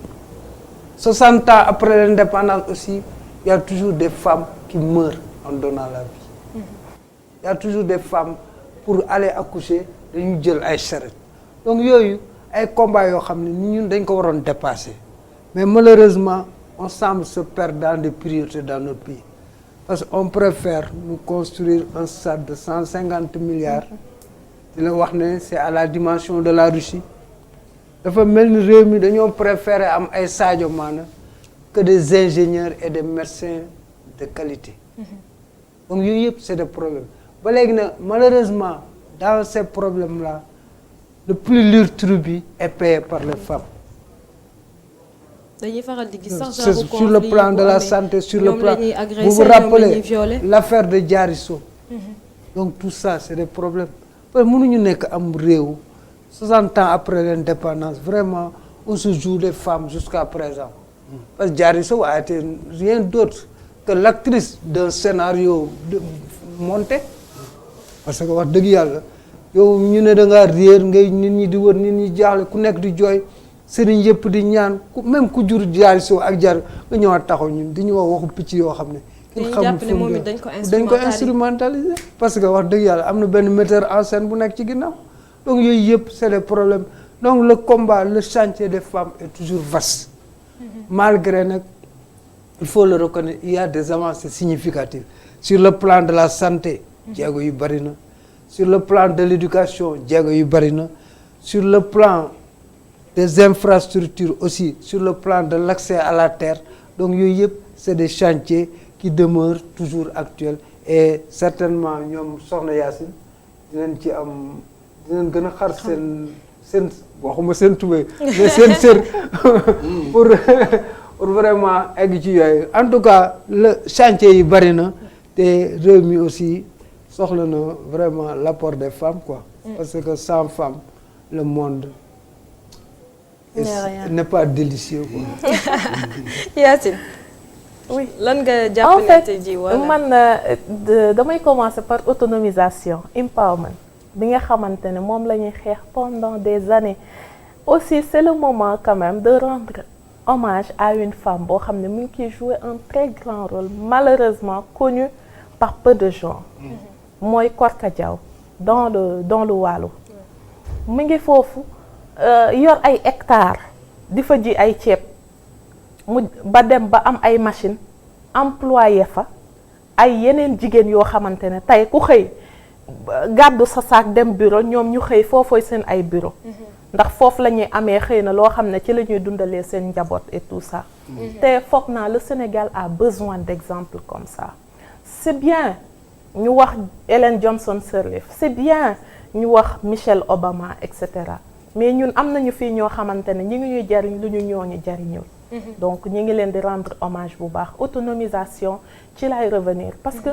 60 ans après l'indépendance aussi il y a toujours des femmes qui meurent en donnant la vie il y a toujours des femmes pour aller accoucher dañu jël ay charrette donc yooyu ay combats yoo xam ne ñun dañ ko waroon dépasser mais malheureusement on semble se perdre dans des priorités dans notre pays parce qu'on préfère nous construire un stade de 150 milliards di la wax ne c'est à la dimension de la Russie dafa mel ni réew mi dañoo préférer am ay Sadio Mané que des ingénieurs et des médecins de qualité donc yooyu yëpp c'est des problèmes ba léegi nag malheureusement dans ces problèmes là le plus lourd tribut est payé par les femmes. dañuy faral di gis sax sur le plan de la santé sur le plan vous vous rappelez l'affaire de Diary Sow donc tout ça c'est des problèmes parce que mënuñu nekk am réew 60 ans après l'indépendance vraiment on se joue les femmes jusqu'à présent parce que Diary Sow a été rien d'autre que l'actrice d'un scénario monté parce que wax dëgg yàlla yow ñu ne da ngaa réer ngay nit ñi di wër nit ñi jaaxle ku nekk di jooy sëriñ yëpp di ñaan même ku jur Diary Sow ak Diary nga ñëwaat taxaw ñun di ñu wax waxu picc yoo xam ne dañ ko instrumentaliser parce que wax dëgg yàlla am na benn metteur en scène bu nekk ci ginnaaw donc yooyu yëpp c'est des problèmes donc le combat le chantier des femmes est toujours vaste malgré nag il faut le reconnaître il y a des avancées significatives sur le plan de la santé jéego yu bari na sur le plan de l'éducation jéego yu bari na sur le plan des infrastructures aussi sur le plan de l'accès à la terre donc yooyu yëpp c'est des chantiers qui demeurent toujours actuels et certainement ñoom soxna Yacine dinañ ci am dinañ gën a xar seen waxuma seen tubéy mais seen sër pour vraiment egg ci yooyu en tout cas le chantier yi bari na te réew mi aussi soxla na vraiment l'apport des femmes quoi parce que sans femmes le monde n'est pas délicieux quoi. Yacine. oui lan nga en jàpp ne fait tey jii wala man damay commencer par autonomisation empowerment bi nga xamante ne moom la ñuy xeex pendant des années aussi c'est le moment quand même de rendre hommage à une femme boo xam ne mu ngi ciy jouer un très grand rôle malheureusement connu par peu de gens mooy Korka Diaw dans le Waalo mu ngi foofu yor ay hectares di fa ji ay ceeb mu ba dem ba am ay machine employé fa ay yeneen jigéen yoo xamante ne tey ku xëy gàddu sa saak dem bureau ñoom ñu xëy foofooy seen ay bureau ndax foofu la ñuy amee xëy na loo xam ne ci la ñuy dundalee seen njaboot et tout ça te foog naa le Sénégal a besoin d'exemples comme ça c'est bien ñu wax Ellen Johnson Sirleaf c'est bien ñu wax Michelle Obama et cetera mais ñun am nañu fii ñoo xamante ne ñi ngi ñuy jariñ lu ñu ñooñu jariñul donc ñi ngi leen di rendre hommage bu baax autonomisation ci lay revenir parce que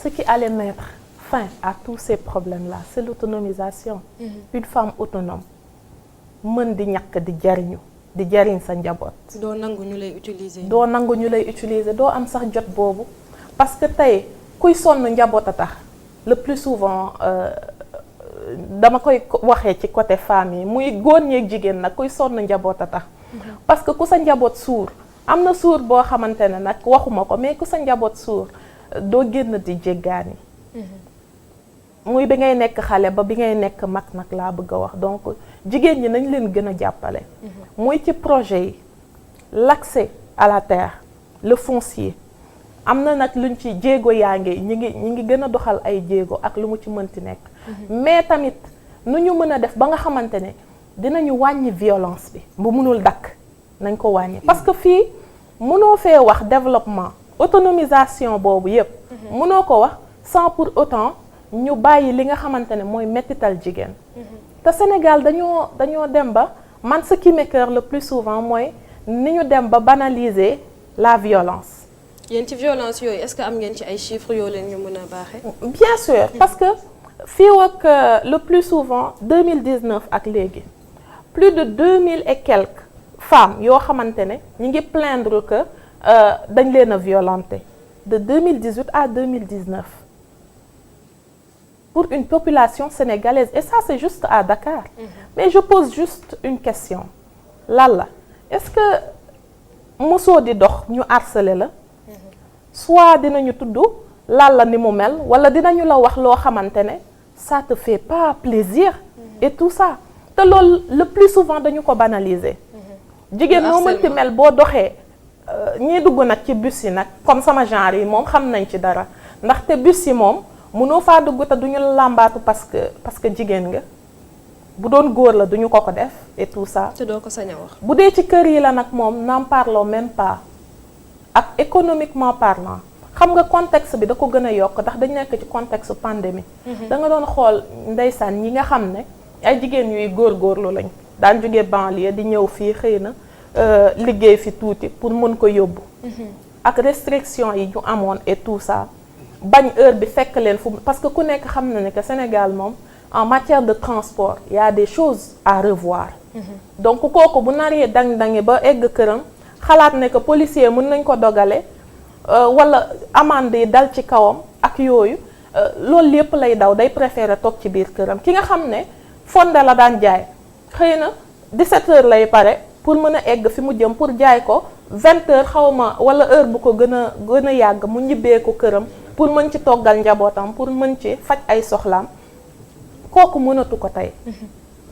ce qui allait mettre fin à tous ces problèmes-là c'est l'autonomisation une femme autonome mën di ñàkk di jariñu di jariñ sa njaboot doo nangu ñu lay utiliser. doo nangu ñu lay utiliser doo am sax jot boobu parce que tey kuy sonn njaboot a tax le plus souvent dama koy waxee ci côté femme yi muy góor ñeeg jigéen nag kuy sonn njaboot a tax parce que ku sa njaboot suur am na suur boo xamante ne nag waxuma ko mais ku sa njaboot suur doo génn di jéggaani muy bi ngay nekk xale ba bi ngay nekk mag nag laa bëgg a wax donc jigéen ñi nañ leen gën a jàppale muy ci projet yi l'accès à la terre le foncier am na nag luñ ci jéego yaa ngi ñi ngi gën a doxal ay jéego ak lu mu ci mënti nekk mais tamit nu ñu mën a def ba nga xamante ne dinañu wàññi violence bi bu mënul dakk nañ ko wàññi parce que fii mënoo fee wax développement autonomisation boobu yépp mënoo ko wax sans pour autant ñu bàyyi li nga xamante ne mooy mettital jigéen te Sénégal dañoo dem ba man ce qui m'écoeure le plus souvent mooy ni ñu dem ba banaliser la violence. yéen ci violence yooyu est-ce que am ngeen ci ay chiffres yoo leen ñu mën a baaxee. bien sûr parce que fii ak le plus souvent 2019 ak léegi plus de 2000 et quelques femmes yoo xamante ne ñi ngi plaindre que dañ leen a violenté de 2018 à 2019 pour une population sénégalaise et ça c'est juste à Dakar mais je pose juste une question Lalla est-ce que mosoo di dox ñu harceler la soit dinañu tudd Lalla ni mu mel wala dinañu la wax loo xamante ne ça te fait pas plaisir et tout ça te loolu le plus souvent dañu ko banaliser jigéen noo mënti mel boo doxee ñii dugg nag ci bus yi nag comme sama genre yi moom xam nañ ci dara ndaxte bus yi moom mënoo faa dugg te duñu la làmbaatu parce que jigéen nga bu doon góor la duñu ko def et tout ça te doo ko sañ a wax bu dee ci kër yi la nag moom n'en parlons même pas ak économiquement parlant xam nga contexte bi da ko gën a yokk ndax dañ nekk ci contexte pandémie da nga doon xool ndeysaan ñi nga xam ne ay jigéen yuy góorgóorlu lañ daan jóge banlieue di ñëw fii xëy na liggéey fi tuuti pour mën ko yóbbu ak restriction yi ñu amoon et tout ça bañ heure bi fekk leen fu parce que ku nekk xam na ne que Sénégal moom en matière de transport il y a des choses à revoir. Donc kooku bu naree dang-dangi ba egg këram xalaat ne que policier mën nañ ko dogale wala amende yi dal ci kawam ak yooyu loolu lépp lay daw day préférer toog ci biir këram. ki nga xam ne fonde la daan jaay xëy na 17h lay pare pour mën a egg fi mu jëm pour jaay ko 20h xawma wala heure bu ko gën a yàgg mu ñibbee ko këram pour mën ci toggal njabootam pour mën ci faj ay soxlaam kooku mënatu ko tey.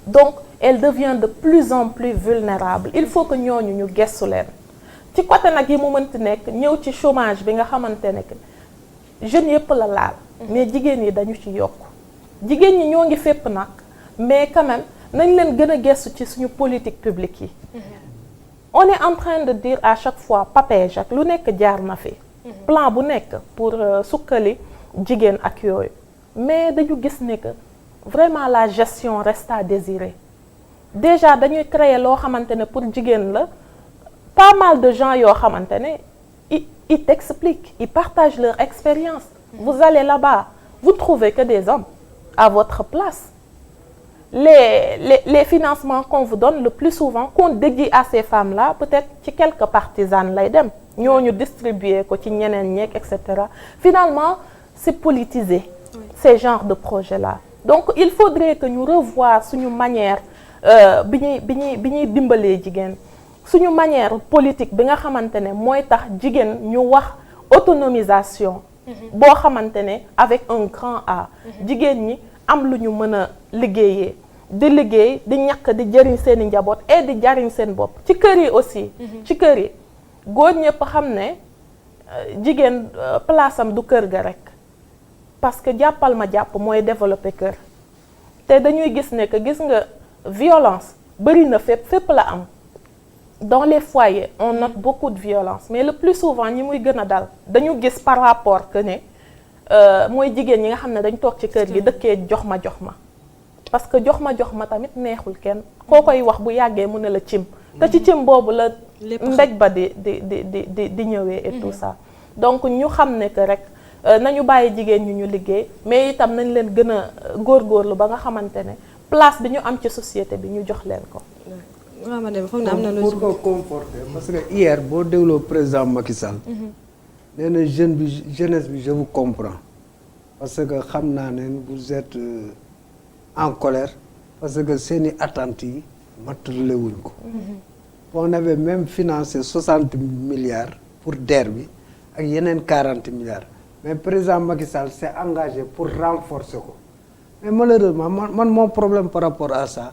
Donc elle devient de plus en plus vulnérable il faut que ñooñu ñu gestu leen ci côté nag yi mu mënti nekk ñëw ci chômage bi nga xamante ne que jeunes yëpp la laal. mais jigéen ñi dañu ci yokk jigéen ñi ñoo ngi fépp nag mais quand même nañ leen gën a gestu ci suñu politique publique yi. On est en train de dire à chaque fois papage ak lu nekk jaar na fi. plan bu nekk pour sukkali jigéen ak yooyu mais dañu gis ne que vraiment la gestion reste à désirer déjà dañuy créer loo xamante ne pour jigéen la pas mal de gens yoo xamante ne ils t'expliquent ils partagent leur expérience. Vous allez là-bas vous trouvez que des hommes à votre place. Les financements qu'on vous donne le plus souvent qu'on dédie à ces femmes-là peut-être ci quelques partisanes lay dem ñooñu distribuer ko ci ñeneen ñeeg et cetera finalement c'est politisé. Oui. Ces genres de projets-là donc il faudrait que ñu revoir suñu manière bi ñuy dimbalee jigéen suñu manière politique bi nga xamante ne mooy tax jigéen ñu wax autonomisation. boo xamante ne avec un grand A. jigéen ñi am lu ñu mën a liggéeyee. di liggéey di ñàkk di jëriñ seen i njaboot et di jariñ seen bopp ci kër yi aussi. ci kër yi góor ñëpp xam ne jigéen place am du kër ga rek parce que jàppal ma jàpp mooy développer kër te dañuy gis ne que gis nga violence bari na fépp la am dans les foyers on note beaucoup de violence mais le plus souvent ñi muy gën a dal dañu gis par rapport que ne mooy jigéen ñi nga xam ne dañ toog ci kër gi dëkkee jox ma parce que jox ma tamit neexul kenn koo koy wax bu yàggee mu ne la cim te ci cim boobu la mbéj ba di ñëwee et tout ça donc ñu xam ne que rek nañu bàyyi jigéen ñu liggéey mais itam nañ leen gën a góorgóorlu ba nga xamante ne place bi ñu am ci société bi ñu jox leen ko. waaw ma dem foog na am na pour ko comporter parce que hier boo dégloo président Macky Sall. nee na jeunesse bi je vous comprends parce que xam naa ne vous êtes en colère parce que seeni attentes yi matale wuñ ko. on avait même financé 60 milliards pour DER bi ak yeneen 40 milliards mais président Macky Sall s'est engagé pour renforcer ko mais malheureusement man mon problème par rapport à ça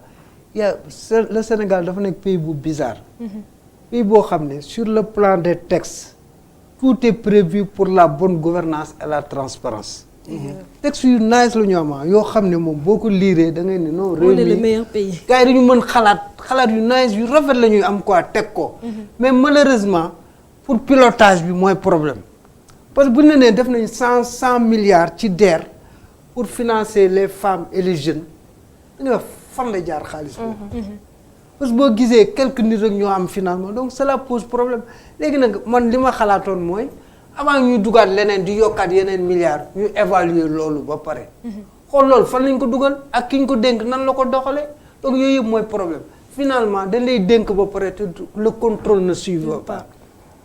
le Sénégal dafa nekk pays bu bizarre. pays boo xam ne sur le plan des textes tout est prévu pour la bonne gouvernance et la transparence texte yu nice la ñu am yoo xam ne moom boo ko liiree da ngay ne non réew mi le meilleur pays. gars yi dañu mën xalaat yu nice yu rafet la ñuy am quoi teg ko mais malheureusement pour pilotage bi mooy problème parce que bu ñu nee def nañ 100 milliards ci DER pour financer les femmes et les jeunes dañuy wax fan la jaar xaalis boobu parce que boo gisee quelques nit rek ñoo am financement donc cela pose problème léegi nag man li ma xalaatoon mooy avant ñuy dugaat leneen di yokkaat yeneen milliards ñu évaluer loolu ba pare xool loolu fan lañ ko dugal ak ki ñu ko dénk nan la ko doxalee donc yooyu yëpp mooy problème finalement dañ lay dénk ba pare te le contrôle ne suit pas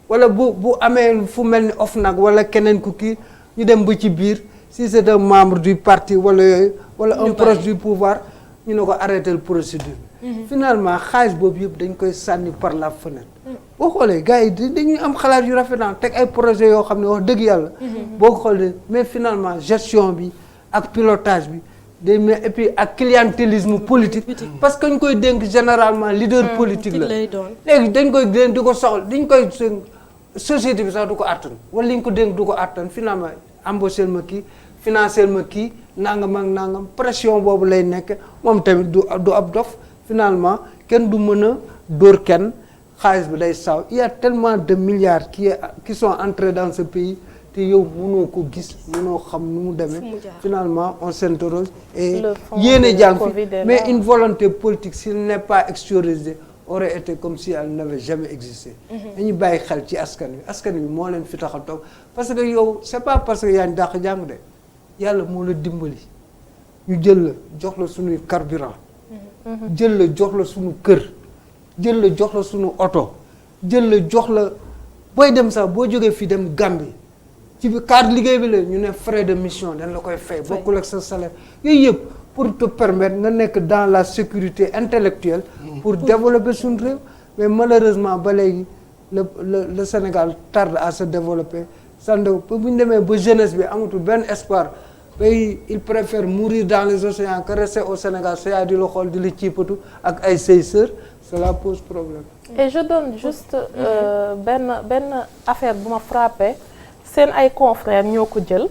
wala bu amee fu mel ni OFNAC wala keneen ku kii ñu dem ba ci biir si c'est un membre du parti wala yooyu wala un proche du pouvoir ñu ne ko arrêter le procédure finalement xaalis boobu yëpp dañ koy sànni par la fenêtre boo xoolee gars yi dañuy am xalaat yu rafet naa teg ay projets yoo xam ne wax dëgg yàlla boo ko xoolee mais finalement gestion bi ak pilotage bi day mais et puis ak clientélisme politique parce que ñu koy dénk généralement leader politique la léegi dañ koy dénk di ko soxla dañ koy société bi sax du ko àttan wala li ñu ko dénk du ko àttan finalement embauché ma kii financé ma kii nangam ak nangam pression boobu lay nekk moom tamit du ab dof finalement kenn du mën a dóor kenn xaalis bi day saw il y a tellement de milliards qui sont entrés dans ce pays te yow mënoo ko gis mënoo xam nu mu demee finalement on s'interroge et yéene jàng fi mais une volonté politique s'il n'est pas extériorisé aurait été comme si elle n'avait jamais existé. dañuy bàyyi xel ci askan wi moo leen fi tax a toog parce que yow c'est pas parce que yaa ngi dàq jàng de yàlla moo la dimbali ñu jël la jox la suñuy carburant jël la jox la suñu kër jël la jox la suñu oto jël la jox la booy dem sax boo jógee fii dem Gambie ci bi carte liggéey bi la ñu ne frais de mission dañ la koy fay bokkul ak sa salaire yooyu yëpp pour te permettre nga nekk dans la sécurité intellectuelle pour développer suñu réew mais malheureusement ba léegi le Sénégal tarde à se développer sando ba bu ñu demee ba jeunesse bi amatul benn espoir bay il préfère mourir dans les océans que rester au Sénégal sa yaay di la xool di la ciipatu ak ay say sœurs cela pose problème. Et je donne juste benn affaire bu ma frappé seen ay confrères ñoo ko jël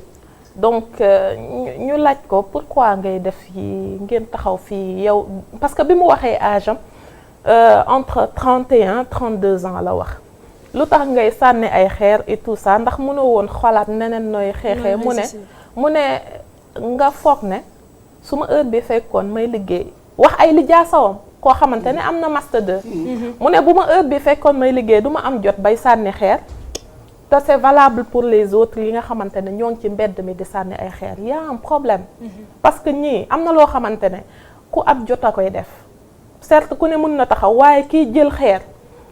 donc ñu laaj ko pourquoi ngay def yi ngeen taxaw fii yow parce que bi mu waxee âge am entre 31 32 ans la wax lu tax ngay sànni ay xeer et tout ça ndax mënoo woon xalaat neneen nooy xeexee mu ne nga foog ne su ma heure bi fekkoon may liggéey wax ay lijaasawam koo xamante ne am na master 2 mu ne bu ma heure bi fekkoon may liggéey du ma am jot bay sànni xeer te c'est valable pour les autres yi nga xamante ne ñoo ngi ci mbedd mi di sànni ay xeer y a un problème parce que ñii am na loo xamante ne ku ab jot a koy def certes ku ne mën na taxaw waaye kiy jël xeer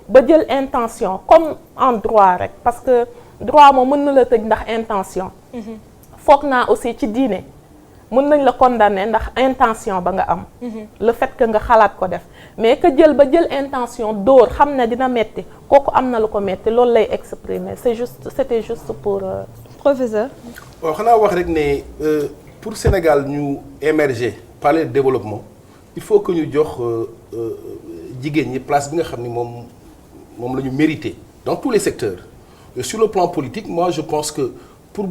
ba jël intention comme en droit rek parce que droit moom mën na la tëj ndax intention foog naa aussi ci diine mën nañ la condamner ndax intention ba nga am le fait que nga xalaat ko def mais que jël ba jël intention dóor xam ne dina metti kooku am na lu ko metti loolu lay exprimer c'était juste pour professeur waaw xanaa wax rek ne pour Sénégal ñu émerger parler de développement il faut que ñu jox jigéen ñi place bi nga xam ni moom la ñu mérité dans tous les secteurs et sur le plan politique moi je pense que pour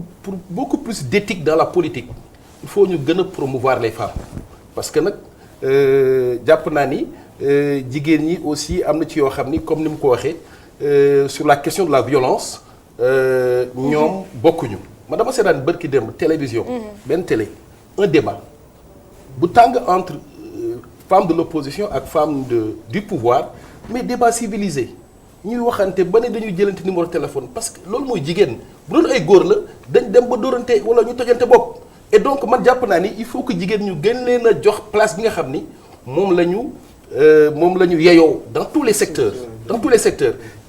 beaucoup plus d'éthique dans la politique il faut ñu gën a promouvoir les femmes parce que nag jàpp naa ni jigéen ñi aussi am na ci yoo xam ni comme ni mu ko waxee sur la question de la violence ñoom bokkuñu man dama seetaan bërki démb télévision benn télé un débat bu tàng entre femmes de l'opposition ak femmes du pouvoir mais débat civilisé ñuy waxante ba ne dañuy jëlante numéro téléphone parce que loolu mooy jigéen bu doon ay góor la dañ dem ba dóorante wala ñu tojante bopp et donc man jàpp naa ni il faut que jigéen ñu gën leen a jox place bi nga xam ni moom la ñu yeyoo dans tous les secteurs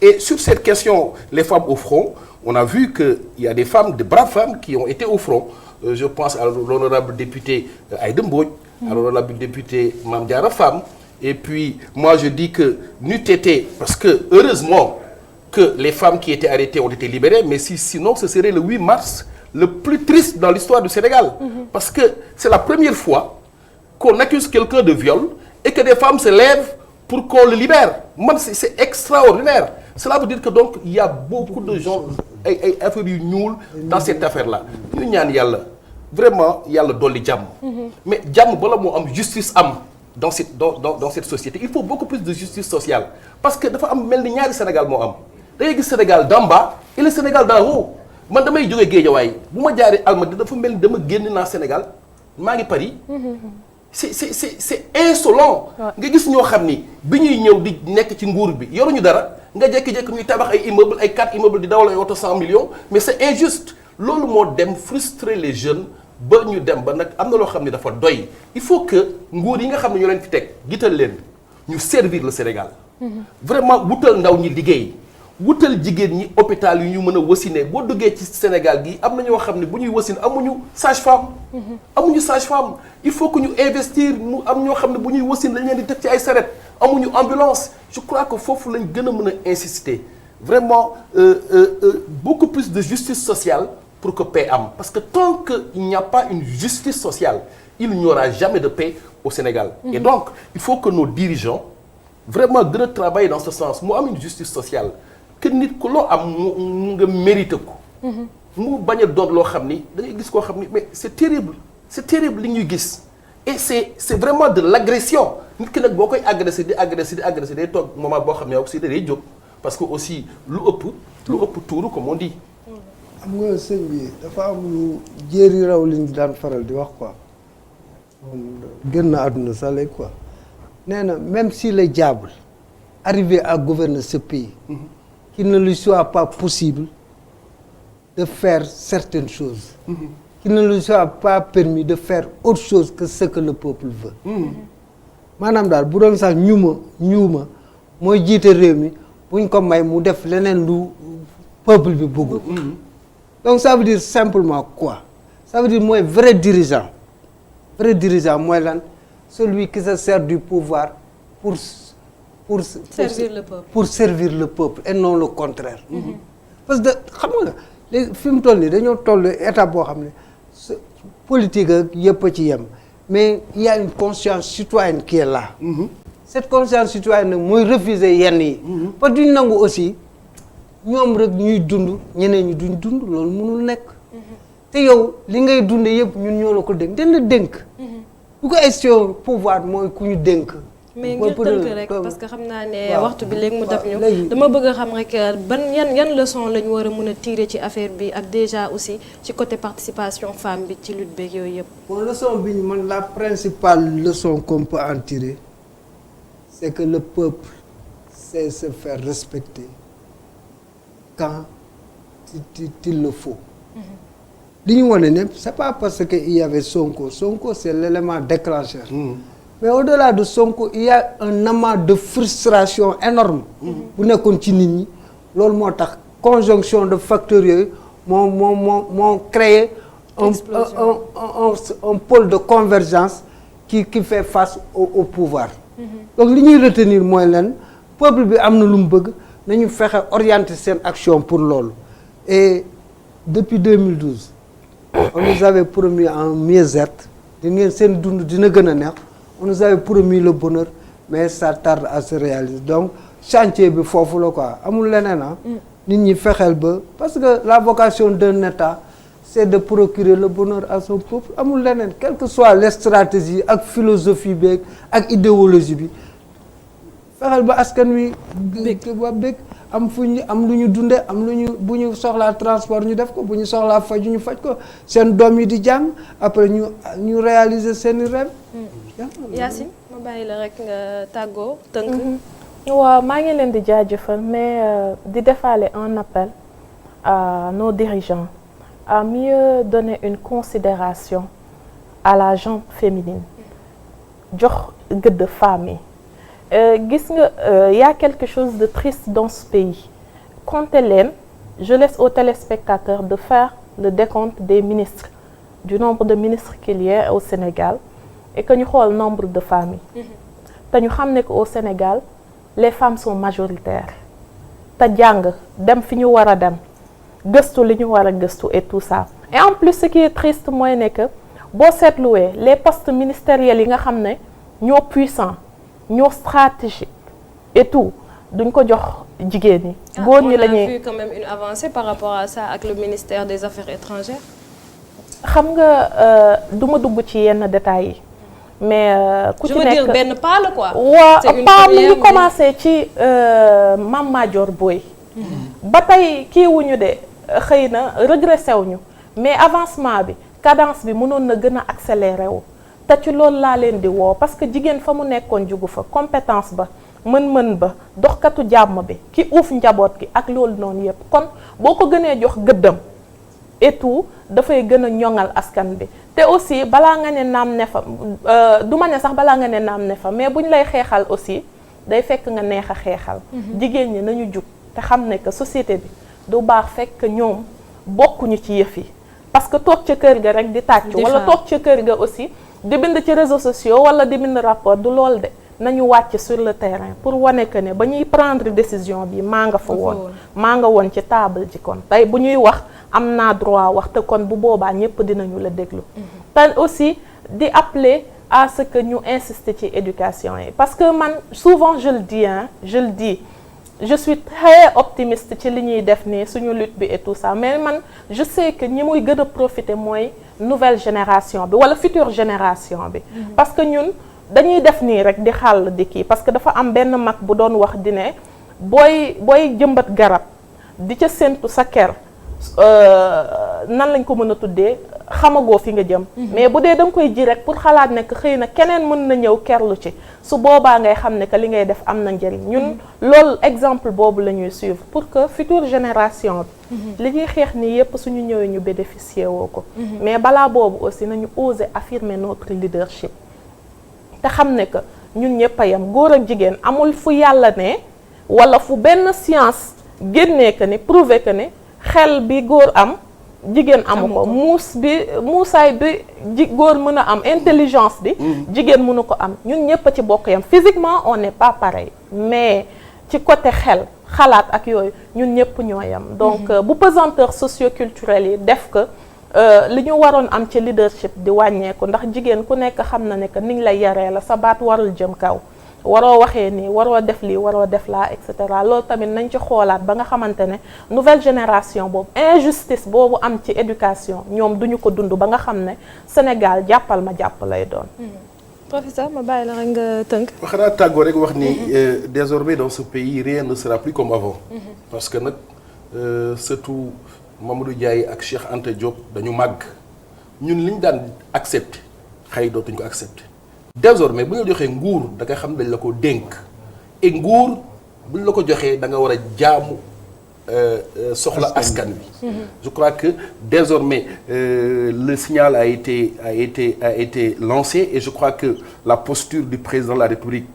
et sur cette question les femmes au front on a vu que il y a des femmes de braves femmes qui ont été au front je pense à l'honorable député Aïda Mbodj à l'honorable député Mame Diarra Fam et puis moi je dis que n'eût été parce que heureusement que les femmes qui étaient arrêtées ont été libérées mais sinon ce serait le 8 mars le plus triste dans l'histoire du Sénégal parce que c'est la première fois qu'on accuse quelqu'un de viol et que des femmes se lèvent pour qu'on le libère man c'est extraordinaire cela veut dire que donc il y a beaucoup de gens ay affaires yu ñuul dans cette affaire-là ñu ñaan yàlla vraiment yàlla dolli jàmm mais jàmm bala moo am justice am dans cette société il faut beaucoup plus de justice sociale parce que dafa am mel ni ñaari Sénégal moo am da ngay gis Sénégal d'en bas et le Sénégal d'en haut man damay jógee Guédiawaye bu ma jaaree Almadies dafa mel ni dama génn naa Sénégal maa ngi Paris c'est insolent nga gis ñoo xam ni bi ñuy ñëw di nekk ci nguur bi yoruñu dara nga jékki-jékki ñuy tabax ay immeubles ay 4 immeubles di dawal ay oto 100 millions mais c'est injuste loolu moo dem frustrer les jeunes ba ñu dem ba nag am na loo xam ne dafa doy il faut que nguur yi nga xam ne ñoo leen fi teg gital leen ñu servir le Sénégal vraiment wutal ndaw ñi liggéey wutal jigéen ñi hôpital yu ñu mën a wasine boo duggee ci Sénégal gi am na ñoo xam ne bu ñuy wasin amuñu sage-femme il faut que ñu investir mu am ñoo xam ne bu ñuy wasin lañ leen di teg ci ay saret amuñu ambulance je crois que foofu lañ gën a mën a insister vraiment beaucoup plus de justice sociale pour que paix am parce que tant que il n'y a pas une justice sociale il n'y aura jamais de paix au Sénégal et donc il faut que nos dirigeants vraiment gën a travailler dans ce sens mu am une justice sociale que nit ku loo am mu nga mérité ko mu bañ a doon loo xam ni da ngay gis koo xam ni mais c'est terrible li ñuy gis et c'est vraiment de l'agression nit ki nag boo koy agressé day toog moment boo xam ne aussi day jóg parce que aussi lu ëpp tuuru comme on dit am nga sëñ bi dafa am lu jéeri raw liñ daan faral di wax quoi génn àdduna sax léegi quoi nee na même s'il est diable arriver à gouverner ce pays, qu'il ne lui soit pas possible de faire certaines choses, qu'il ne lui soit pas permis de faire autre chose que ce que le peuple veut. maanaam daal bu doon sax ñuuma mooy jiite réew mi buñ ko may mu def leneen lu peuple bi bëgg. Donc ça veut dire simplement quoi? Ça veut dire mooy vrai dirigeant mooy lan? Celui qui se sert du pouvoir pour servir le peuple et non le contraire. Parce que xam nga léegi fi mu toll nii dañoo toll étape boo xam ne politique ak yëpp a ci yem mais il y a une conscience citoyenne qui est là. Cette conscience citoyenne nag mooy refuser yenn yi. parce que duñ nangu aussi ñoom rek ñuy dund ñeneen ñi duñ dund loolu mënul nekk. te yow li ngay dund yëpp ñun ñoo la ko dénk dañ la dénk. bu ko question pouvoir mooy ku ñu dénk. mais ngir tënk rek parce que xam naa ne waxtu bi léegi mu dab ñu dama bëgg a xam rek yan leçon la ñu war a mën a tirer ci affaire bi ak déjà aussi ci côté participation femme bi ci lutte beeg yooyu yëpp. bon leçon bi man la principale leçon qu'on peut en tirer c'est que le peuple sait se faire respecter quand il le faut. li ñu wane ne c'est pas parce que il y avait Sonko c'est l'élément déclencheur. Mais au-delà de Sonko il y a un amas de frustration énorme bu nekkoon ci nit ñi loolu moo tax conjonction de facteurs yooyu moo créé un pôle de convergence qui fait face au pouvoir. Donc li ñuy retenir mooy leen peuple bi am na lu mu bëgg nañu fexe orienter seen action pour loolu. Et depuis 2012 on nous avait promis un mieux-être di ngeen seen dund dina gën a neex. On nous avait promis le bonheur mais ça tarde à se réaliser donc chantier bi foofu la quoi amul leneen nit ñi fexeel ba parce que la vocation d'un État c'est de procurer le bonheur à son peuple amul leneen quelles que soient les stratégies ak philosophie beeg ak idéologie bi fexeel ba askan wi bëgg am fu ñu am lu ñu dundee am lu ñu bu ñu soxlaa transport ñu def ko bu ñu soxlaa faju ñu faj ko seen doom yi di jàng après ñu réaliser seeni rêve. Yacine ma bàyyi la rek nga tàggoo tënk. waaw maa ngi leen di jaajëfal mais di defaale un appel à nos dirigeants à mieux donner une considération à la gente féminine jox gëdd femme yi. Gis nga y a quelque chose de triste dans ce pays. Comptez leen, je laisse aux téléspectateurs de faire le décompte des ministres, du nombre de ministres qu'il y a au Sénégal et que ñu xool nombre de femmes yi. te ñu xam ne que au Sénégal les femmes sont majoritaires. te jàng dem fi ñu war a dem gëstu li ñu war a gëstu et tout ça. Et en plus ce qui est triste mooy ne que boo seetluwee les postes ministériels yi nga xam ne ñoo puissants. ñoo stratégique et tout duñ ko jox jigéen ñi. góor ñi la ñuy on a vu quand même une avancée par rapport à ça ak le ministère des Affaires étrangères. xam nga du ma dugg ci yenn détails yi mais. ku ci nekk je veux dire benn pas la quoi. waa pas mu ngi commencé ci Mame Madior Boye. ba tey kii wuñu de xëy na régressé wuñu mais avancement bi cadence bi mënoon na gën a accéléré wu. te ci loolu laa leen di woo parce que jigéen fa mu nekkoon jugu fa compétence ba mën-mën ba doxkatu jàmm bi ki uuf njaboot gi ak loolu noonu yépp kon boo ko gënee jox gëddam et tout dafay gën a ñoŋal askan bi te aussi balaa nga ne naam ne fa du ma ne sax balaa nga ne naam ne fa mais buñ lay xeexal aussi day fekk nga neex a xeexal. jigéen ñi nañu jug te xam ne que société bi du baax fekk ñoom bokkuñu ci yëf yi parce que toog ca kër ga rek di tàcc wala toog ca kër ga aussi. di bind ci réseaux sociaux wala di bind rapport du lool de nañu wàcc sur le terrain pour wane que ne ba ñuy prendre décision bi maa nga fa woon maa nga woon ci table ji kon tey bu ñuy wax am naa droit wax te kon bu boobaa ñëpp dinañu la déglu te aussi di appeler à ce que ñu insister ci éducation yi parce que man souvent je le dis je suis très optimiste ci li ñuy def nii suñu lutte bi et tout ça mais man je sais que ñi muy gën a profiter mooy nouvelle génération bi wala future génération bi parce que ñun dañuy def nii rek di xàll di kii parce que dafa am benn mag bu doon wax di ne booy jëmbat garab di ca séntu sa ker nan lañ ko mën a tuddee xamagoo fi nga jëm. mais bu dee da nga koy ji rek pour xalaat ne que xëy na keneen mën na ñëw kerlu ci su boobaa ngay xam ne que li ngay def am na njëriñ ñun loolu exemple boobu la ñuy suivre pour que future génération bi li ñuy xeex nii yépp suñu ñëwee ñu bénéficier woo ko. mais balaa boobu aussi nañu oser affirmer notre leadership te xam ne que ñun ñëpp a yem góor ak jigéen amul fu yàlla ne wala fu benn science génnee que ne prouver que ne xel bi góor am jigéen amu ko muusaay bi góor mën a am intelligence bi jigéen mënu ko am ñun ñëpp a ci bokk yam physiquement on n'est pas pareil mais ci côté xel xalaat ak yooyu ñun ñëpp ñoo yam donc bu pesanteur socio-culturel yi def que li ñu waroon am ci leadership di wàññeeku ndax jigéen ku nekk xam na ne que niñ lay yaree la sa baat warul jëm kaw waroo waxee nii waroo def lii waroo def laa et cetera loolu tamit nañ ci xoolaat ba nga xamante ne nouvelle génération boobu injustice boobu am ci éducation ñoom duñu ko dund ba nga xam ne Sénégal jàppal ma jàpp lay doon. Professeur ma bàyyi la rek nga tënk. xanaa tàggoo rek wax ni désormais dans ce pays rien ne sera plus comme avant. parce que nag surtout Mamadou Ndiaye ak Cheikh Anta Diop dañu màgg ñun li ñu daan accepté xëy dootuñu ko accepté. désormais bu ñu joxee nguur da nga xam dañ la ko dénk et nguur bu ñu la ko joxee da nga war a jaamu soxla askan wi. je crois que désormais le signal a été lancé et je crois que la posture du président de la République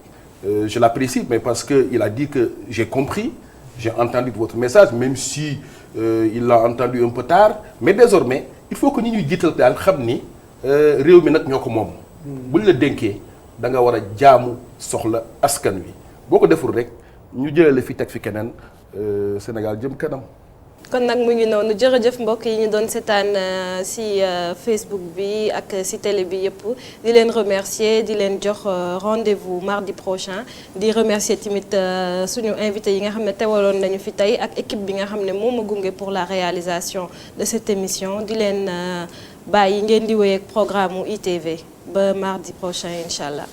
je l'apprécie mais parce que il a dit que j'ai compris j'ai entendu votre message même si il l'a entendu un peu tard mais désormais il faut que ñi ñuy jiital daal xam ni réew mi nag ñoo ko moom. buñ la dénkee da nga war a jaamu soxla askan wi boo ko deful rek ñu jëlee la fi teg fi keneen Sénégal jëm kanam. kon nag mu ngi noonu jërëjëf mbokk yi ñu doon seetaan ci Facebook bi ak ci télé bi yëpp di leen remercier di leen jox rendez-vous mardi prochain di remercier tamit suñu invité yi nga xam ne teewaloon nañu fi tey ak équipe bi nga xam ne moo ma gunge pour la réalisation de cette émission di leen bàyyi ngeen di wéy ak programme mu ITV ba mardi prochain incha allah.